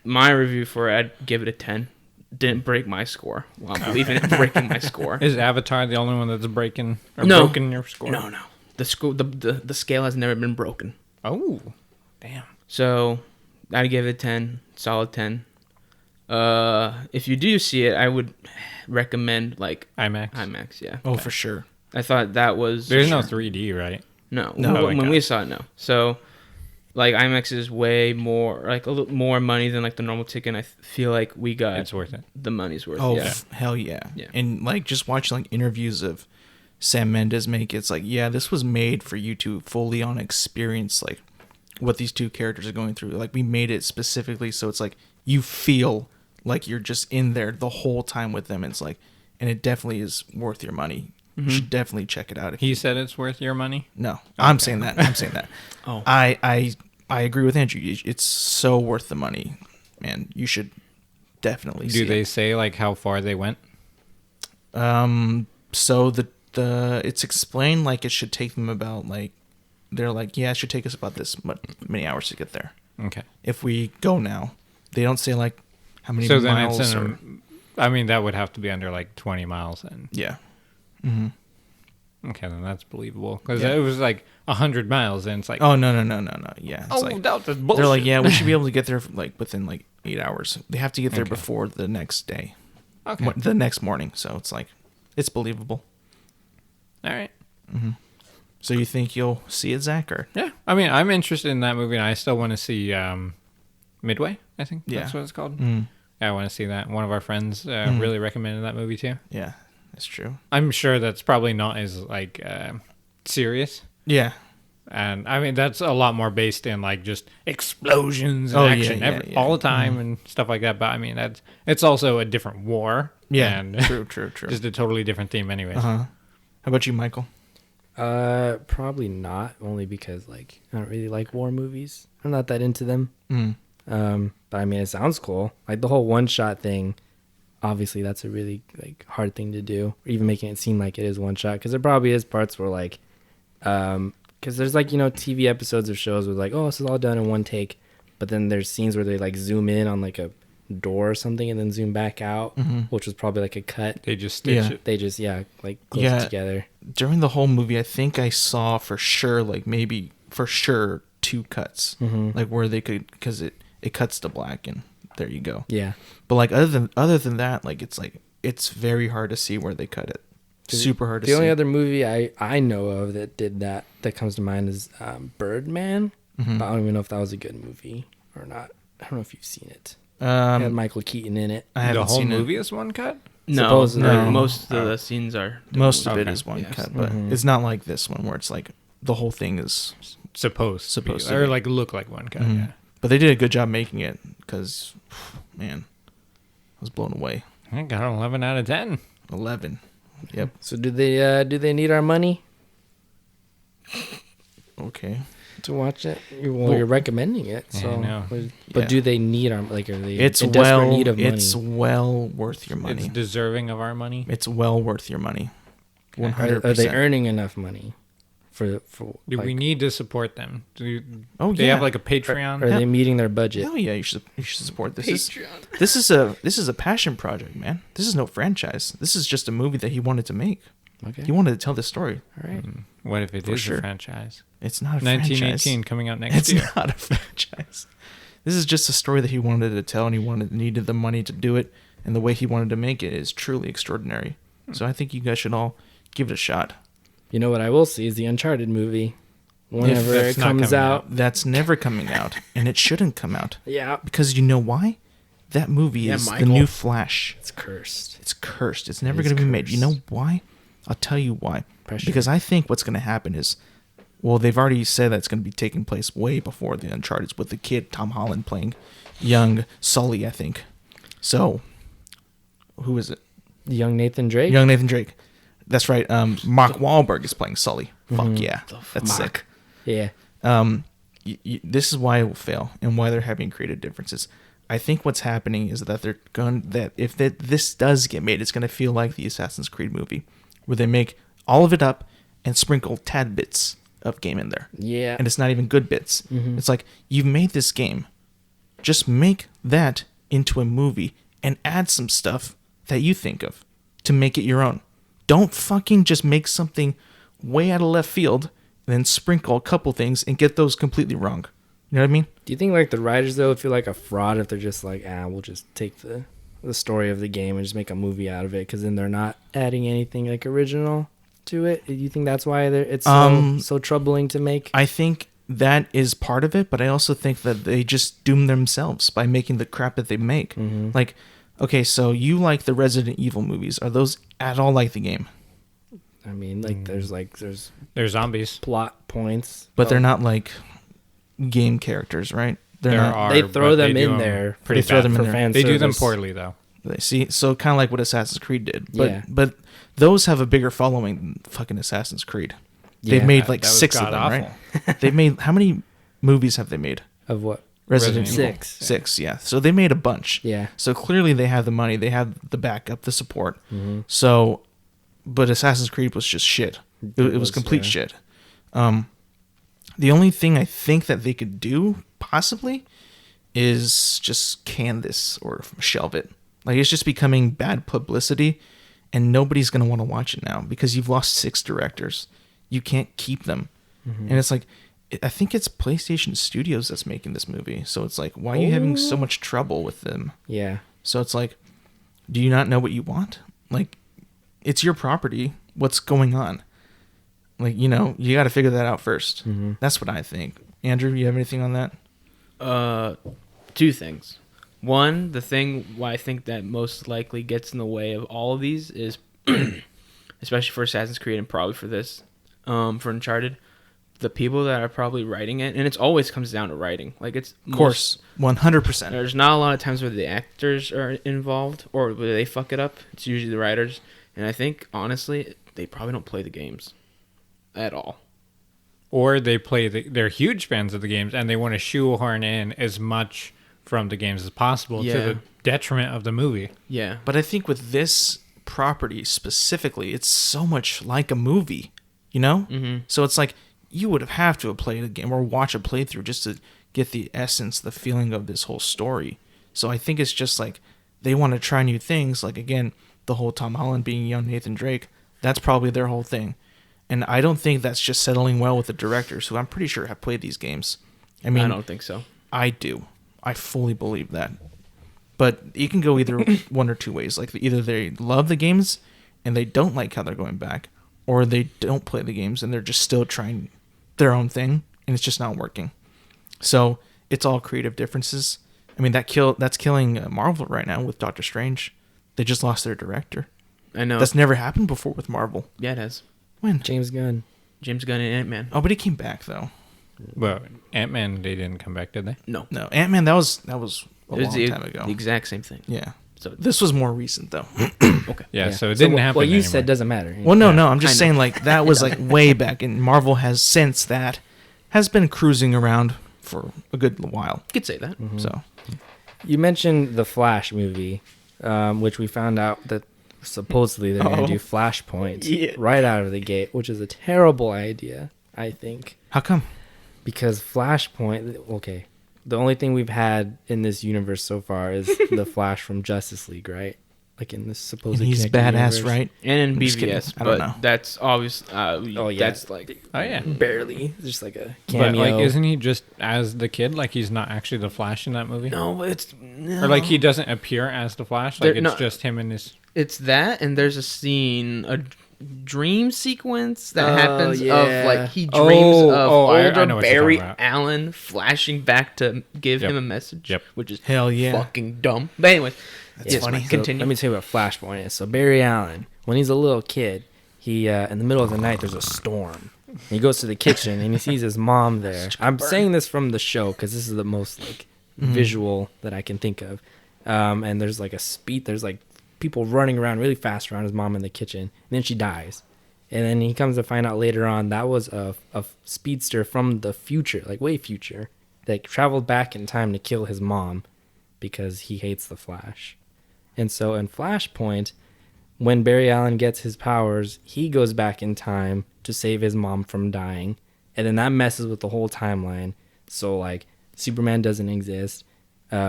my review for it, I'd give it a 10. Didn't break my score. Well, I'm believing in breaking my score. Is Avatar the only one that's broken your score? No. The scale has never been broken. Oh, damn. So I'd give it a 10. Solid 10. If you do see it, I would recommend like IMAX, yeah. Oh, for sure. I thought that was... There's no 3D, right? No. No. When we saw it, no. So, like, IMAX is way more, like, a little more money than, like, the normal ticket, and I feel like we got... It's worth it. The money's worth it. Oh, Yeah. hell yeah. Yeah. And, like, just watching, like, interviews of Sam Mendes make, it's like, yeah, this was made for you to fully on experience, like, what these two characters are going through. Like, we made it specifically so it's like you feel like you're just in there the whole time with them. It's like, and it definitely is worth your money. You should definitely check it out. He said it's worth your money? No, I'm saying that. Oh. I agree with Andrew. It's so worth the money, man. You should definitely see it. Do they say like how far they went? So the it's explained like it should take them about like, they're like, yeah, it should take us about this many hours to get there. Okay. If we go now, they don't say like how many So miles. then I mean, that would have to be under like 20 miles then. Yeah. Okay, then that's believable. Because it was like 100 miles, and it's like... Oh, no. Yeah. It's like, that's bullshit. they're like, yeah, we should be able to get there like within like 8 hours. They have to get there before the next day. Okay. The next morning. So it's like, it's believable. All right. So you think you'll see it, Zach? Or? Yeah. I mean, I'm interested in that movie, and I still want to see Midway, I think that's what it's called. Yeah, I want to see that. One of our friends really recommended that movie, too. Yeah, that's true. I'm sure that's probably not as, like, serious. Yeah. And, I mean, that's a lot more based in, like, just explosions and action all the time and stuff like that. But, I mean, it's also a different war. Yeah, and true. Just a totally different theme anyways. How about you, Michael? Probably not, only because like I don't really like war movies. I'm not that into them. But I mean, it sounds cool. Like the whole one shot thing. Obviously, that's a really like hard thing to do. Or even making it seem like it is one shot, because there probably is parts where like, because there's like TV episodes of shows where like, oh, this is all done in one take, but then there's scenes where they like zoom in on like a door or something and then zoom back out, which was probably like a cut. They just stitch it. They just like close it together. During the whole movie, I think I saw for sure, like maybe for sure 2 cuts, like where they could, because it cuts to black and there you go. Yeah. But like other than that, like it's like it's very hard to see where they cut it. Super hard to see. The only other movie I know of that did that comes to mind is Birdman. But I don't even know if that was a good movie or not. I don't know if you've seen it. It had Michael Keaton in it. I haven't The whole seen movie is one cut? No, Supposedly. no, most of the scenes are. Most of it Okay. is one Yes. cut, but it's not like this one where it's like the whole thing is. Supposed to be. or like look like one cut. Yeah. But they did a good job making it because, man, I was blown away. I got an 11 out of 10. 11. Yep. So do they need our money Okay. to watch it? You're recommending it, Yeah, so I know. but Yeah. do they need our like? Are they It's in desperate well. need of money? It's well worth your It's money. deserving of our money. It's well worth your money. 100%. Are they earning enough money for? Do like, we need to support them? Oh, They yeah. have like a Patreon. Are they meeting their budget? Hell yeah, you should support this. Patreon. This is a passion project, man. This is no franchise. This is just a movie that he wanted to make. Okay, He wanted to tell this story. all right. What if it For is sure. a franchise? It's not a 1918 franchise. coming out next It's year. not a franchise. This is just a story that he wanted to tell, and he needed the money to do it. And the way he wanted to make it is truly extraordinary. So I think you guys should all give it a shot. You know what I will see is the Uncharted movie whenever that's it not comes coming out. That's never coming out, and it shouldn't come out Yeah, because you know why? That movie Yeah, is Michael. the new Flash. it's cursed. It's cursed. It's never It is going to be made. You know cursed. why? I'll tell you why. Pressure. Because I think what's going to happen is, well, they've already said that it's going to be taking place way before the Uncharted with the kid Tom Holland playing young Sully, I think. So, who is it? Young Nathan Drake. Young Nathan Drake. That's right. Mark Wahlberg is playing Sully. Fuck yeah, that's sick. Yeah. This is why it will fail and why they're having creative differences. I think what's happening is that this does get made, it's going to feel like the Assassin's Creed movie, where they make all of it up and sprinkle tad bits of game in there. Yeah. And it's not even good bits. It's like, you've made this game. Just make that into a movie and add some stuff that you think of to make it your own. Don't fucking just make something way out of left field and then sprinkle a couple things and get those completely wrong. You know what I mean? Do you think like the writers though feel like a fraud if they're just like, we'll just take the story of the game and just make a movie out of it because then they're not adding anything like original to it? Do you think that's why it's so troubling to make? I think that is part of it, but I also think that they just doom themselves by making the crap that they make. Like, okay, so you like the Resident Evil movies. Are those at all like the game? I mean, like there's They're zombies. plot points, But they're not like game characters, right? They're There not. are, they throw but them do in there pretty They throw bad. them in for there. fan They do them service. poorly though. They see, so kind of like what Assassin's Creed did. But Yeah. but those have a bigger following than fucking Assassin's Creed. They've Yeah. made like That was 6 of them, god-awful. right? They've made, how many movies have they made? Of what? Resident Resident Evil. Evil. 6, yeah. So they made a bunch. Yeah. So clearly they have the money, they have the backup, the support. Mm-hmm. So, but Assassin's Creed was just shit. It was complete yeah. shit. The only thing I think that they could do, possibly, is just can this or shelve it. Like, it's just becoming bad publicity, and nobody's going to want to watch it now because you've lost 6 directors. You can't keep them. And it's like, I think it's PlayStation Studios that's making this movie. So it's like, why are you having so much trouble with them? Yeah. So it's like, do you not know what you want? Like, it's your property. What's going on? Like, you know, you got to figure that out first. That's what I think. Andrew, you have anything on that? 2 things. One, the thing why I think that most likely gets in the way of all of these is, especially for Assassin's Creed and probably for this, for Uncharted, the people that are probably writing it, and it always comes down to writing. Like, it's Of course, 100%. There's not a lot of times where the actors are involved or where they fuck it up. It's usually the writers, and I think honestly they probably don't play the games at all. Or they they're huge fans of the games and they want to shoehorn in as much from the games as possible to the detriment of the movie. Yeah, But I think with this property specifically, it's so much like a movie, you know? So it's like, you would have to have played a game or watch a playthrough just to get the essence, the feeling of this whole story. So I think it's just like they want to try new things. Like, again, the whole Tom Holland being young Nathan Drake, that's probably their whole thing. And I don't think that's just settling well with the directors, who I'm pretty sure have played these games. I mean, I don't think so. I do. I fully believe that. But you can go either one or two ways. Like either they love the games and they don't like how they're going back, or they don't play the games and they're just still trying their own thing and it's just not working. So it's all creative differences. I mean, that's killing Marvel right now with Doctor Strange. They just lost their director. I know. That's never happened before with Marvel. Yeah, it has. When? James Gunn. James Gunn and Ant-Man. Oh, but he came back though. Well, Ant-Man, they didn't come back, did they? No. No, Ant-Man, that was a It was long time ago. the exact same thing. Yeah. So This was more recent though. okay. Yeah, so it didn't happen What you anymore. said doesn't matter. Well, no, Yeah. I'm just saying like that was like way back, and Marvel has since that has been cruising around for a good while. You could say that. So You mentioned the Flash movie, which we found out that supposedly they're going to do Flashpoint right out of the gate, which is a terrible idea, I think. how come? Because Flashpoint, okay, the only thing we've had in this universe so far is the Flash from Justice League, right? Like in this supposed And he's connected badass, universe. right? And in I'm just kidding. BVS, I don't but know. that's obvious. Oh, yeah. That's like Oh, yeah. Barely. It's just like a But, cameo. like, isn't he just as the kid? Like, he's not actually the Flash in that movie? no, but it's no. Or, like, he doesn't appear as the Flash? Like, There- it's no. just him and his... It's that, and there's a scene, a dream sequence that Oh, happens yeah. of like he dreams of I older know what you're Barry talking about. Allen flashing back to give Yep. him a message, Yep. which is Hell yeah. fucking dumb. But anyways, That's yes, funny. Mike, So, continue. let me tell you what Flashpoint is. So Barry Allen, when he's a little kid, he in the middle of the night there's a storm. And he goes to the kitchen and he sees his mom there. I'm saying this from the show because this is the most like visual that I can think of. And there's like there's like people running around really fast around his mom in the kitchen. And then she dies. And then he comes to find out later on that was a speedster from the future, like way future, that traveled back in time to kill his mom because he hates the Flash. And so in Flashpoint, when Barry Allen gets his powers, he goes back in time to save his mom from dying. And then that messes with the whole timeline. So, like, Superman doesn't exist.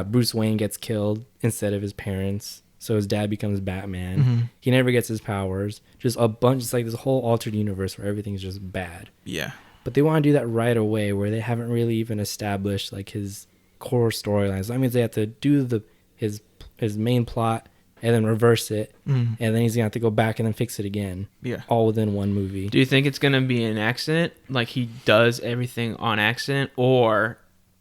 Bruce Wayne gets killed instead of his parents. So his dad becomes Batman. He never gets his powers. Just a bunch. It's like this whole altered universe where everything's just bad. Yeah. But they want to do that right away where they haven't really even established, like, his core storylines. So that means they have to do his main plot and then reverse it, and then he's gonna have to go back and then fix it again. Yeah. All within one movie. Do you think it's gonna be an accident, like he does everything on accident, or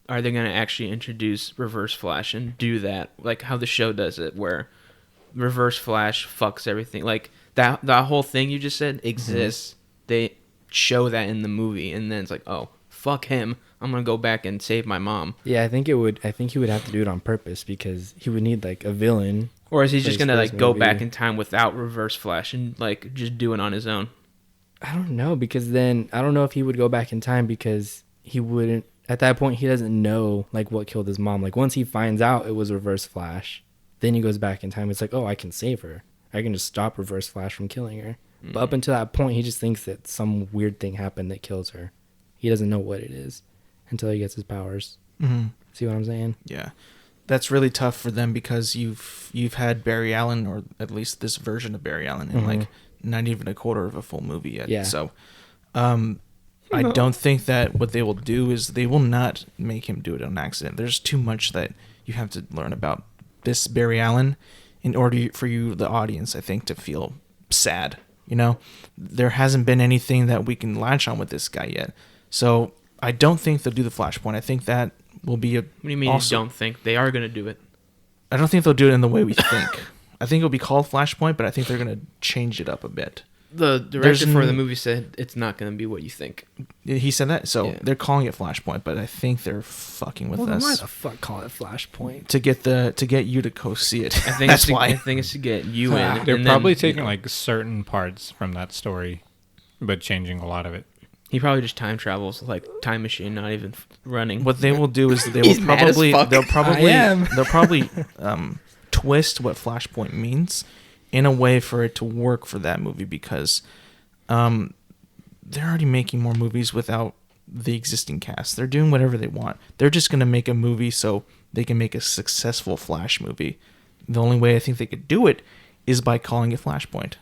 are they gonna actually introduce Reverse Flash and do that, like how the show does it, where Reverse Flash fucks everything, like that whole thing you just said exists. They show that in the movie, and then it's like, oh, fuck him, I'm gonna go back and save my mom. Yeah, I think he would have to do it on purpose because he would need like a villain. Or is he For just his gonna first like go movie. back in time without Reverse Flash and like just do it on his own? I don't know because then I don't know if he would go back in time because he wouldn't. At that point, he doesn't know like what killed his mom. Like once he finds out it was Reverse Flash, then he goes back in time. It's like, oh, I can save her. I can just stop Reverse Flash from killing her. But up until that point, he just thinks that some weird thing happened that kills her. He doesn't know what it is until he gets his powers. See what I'm saying? Yeah. That's really tough for them because you've had Barry Allen, or at least this version of Barry Allen, in like not even a quarter of a full movie yet. Yeah. So I don't think that what they will do is they will not make him do it on accident. There's too much that you have to learn about this Barry Allen in order for you, the audience, I think, to feel sad. You know, there hasn't been anything that we can latch on with this guy yet. So I don't think they'll do the Flashpoint. I think that will be a. What do you mean also, you don't think they are gonna do it? I don't think they'll do it in the way we think. I think it'll be called Flashpoint, but I think they're going to change it up a bit. The director for the movie said it's not gonna be what you think. He said that, so Yeah. they're calling it Flashpoint, but I think they're fucking with Well, then why us the fuck call it Flashpoint? to get you to go see it. I think That's it's why. I think it's to get you in. They're and probably then, taking like certain parts from that story, but changing a lot of it. He probably just time travels like time machine, not even running. What they will do is they He's will mad as probably fuck. they'll probably twist what Flashpoint means in a way for it to work for that movie because they're already making more movies without the existing cast. They're doing whatever they want. They're just going to make a movie so they can make a successful Flash movie. The only way I think they could do it is by calling it Flashpoint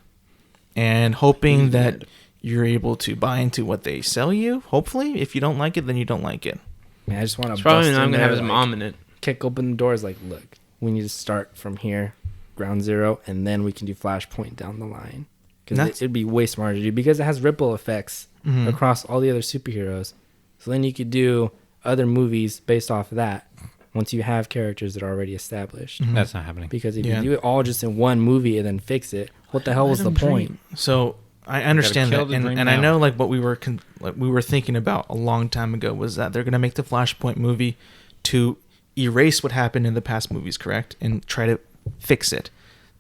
and hoping that you're able to buy into what they sell you. Hopefully, if you don't like it, then you don't like it. Man, I just want to. It's probably not gonna have his mom in it. Kick open the doors, like, look, we need to start from here, ground zero, and then we can do Flashpoint down the line. Because it'd be way smarter to do, because it has ripple effects across all the other superheroes. So then you could do other movies based off of that once you have characters that are already established. That's not happening. Because if you do it all just in one movie and then fix it, what the hell was the point? So I understand kill that, the dream and I now. know like what we were thinking about a long time ago was that they're gonna make the Flashpoint movie to erase what happened in the past movies, correct, and try to fix it.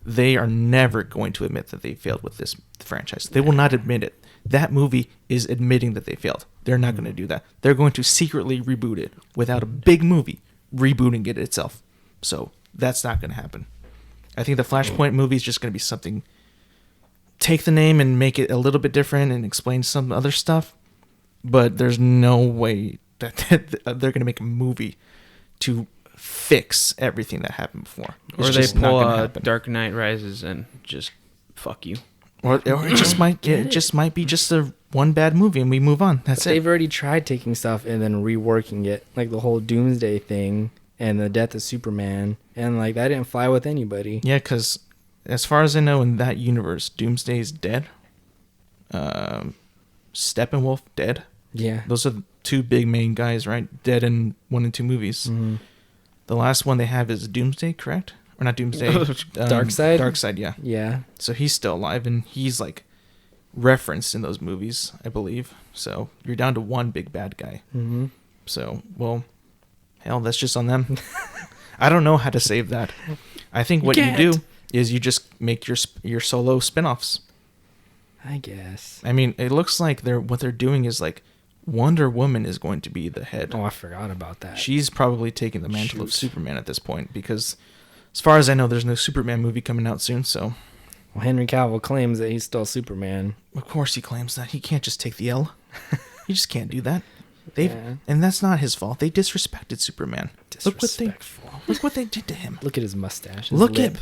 They are never going to admit that they failed with this franchise. They will not admit it. That movie is admitting that they failed. They're not going to do that. They're going to secretly reboot it without a big movie rebooting it itself. So that's not going to happen. I think the Flashpoint movie is just going to be something. Take the name and make it a little bit different and explain some other stuff. But there's no way that they're going to make a movie to fix everything that happened before. Or It's they just not pull gonna happen. Dark Knight Rises and just fuck you. Or it just might be just a one bad movie and we move on. That's They've it. already tried taking stuff and then reworking it, like the whole Doomsday thing and the death of Superman, and like that didn't fly with anybody. Yeah, because as far as I know, in that universe, Doomsday is dead. Steppenwolf dead. Yeah. Those are the two big main guys, right? Dead in 1 and 2 movies. Mm-hmm. The last one they have is Doomsday, correct? Or not Doomsday? Darkseid? Darkseid, yeah. Yeah. So he's still alive, and he's like referenced in those movies, I believe. So you're down to one big bad guy. Mm-hmm. So, well, hell, that's just on them. I don't know how to save that. I think what you do is you just make your solo spin-offs. I guess. I mean, it looks like what they're doing is like Wonder Woman is going to be the head. Oh, I forgot about that. She's probably taking the mantle of Shoot. Superman at this point because, as far as I know, there's no Superman movie coming out soon. So, Well, Henry Cavill claims that he's still Superman. of course, he claims that he can't just take the L. He just can't do that. Yeah. And that's not his fault. They disrespected Superman. Disrespectful. Look what they did to him. Look at his mustache. His Look lip.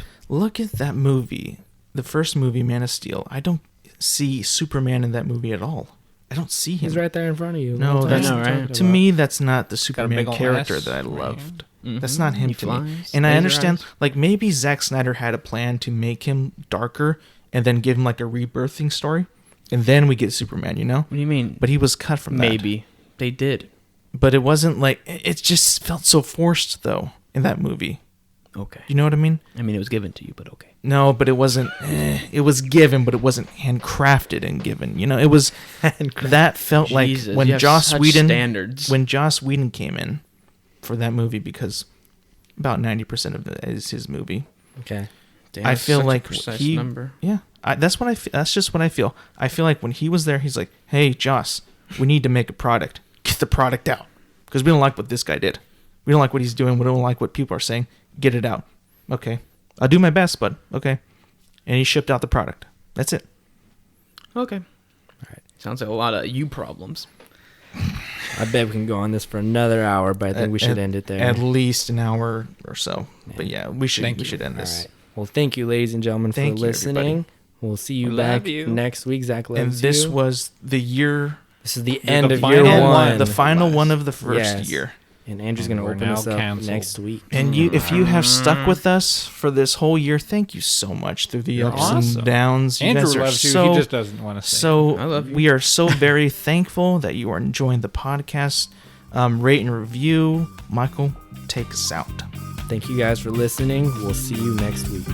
at that movie, the first movie, Man of Steel. I don't see Superman in that movie at all. I don't see him. He's right there in front of you. No, What that's are you talking to about? me. That's not the big Superman ol' character ass that I right loved. here. That's not him He to me. flies, And I laser understand, eyes. like maybe Zack Snyder had a plan to make him darker and then give him like a rebirthing story, and then we get Superman. You know, What do you mean? but he was cut from that. Maybe they did. But it wasn't like it just felt so forced though in that movie. Okay. You know what I mean? I mean, it was given to you, but okay. No, but it wasn't. It was given, but it wasn't handcrafted and given. You know, it was. That felt Jesus, like when you have Joss such Whedon standards. when Joss Whedon came in for that movie, because about 90% of it is his movie. Okay. Damn, I that's feel such a like precise he. number. Yeah, that's what I. That's just what I feel. I feel like when he was there, he's like, "Hey, Joss, we need to make a product. Get the product out, because we don't like what this guy did. We don't like what he's doing. We don't like what people are saying. Get it out." Okay, I'll do my best, but okay. And he shipped out the product. That's it. Okay. All right. Sounds like a lot of you problems. I bet we can go on this for another hour, but I think we should end it there. At least an hour or so. But yeah, we should Thank we you. should end All this. right. Well, thank you, ladies and gentlemen, Thank for you, listening. everybody. We'll see you We back love you. next week. Zach loves And this you. was the year. This is the end of the year final one. The final one of the first Yes. year. And Andrew's going to We're open now us up canceled. next week. And if you have stuck with us for this whole year, thank you so much through the You're ups awesome. and downs. You Andrew guys are loves you. so He just doesn't want to say. so. I love you. We are so very thankful that you are enjoying the podcast. Rate and review. Michael, take us out. Thank you guys for listening. We'll see you next week.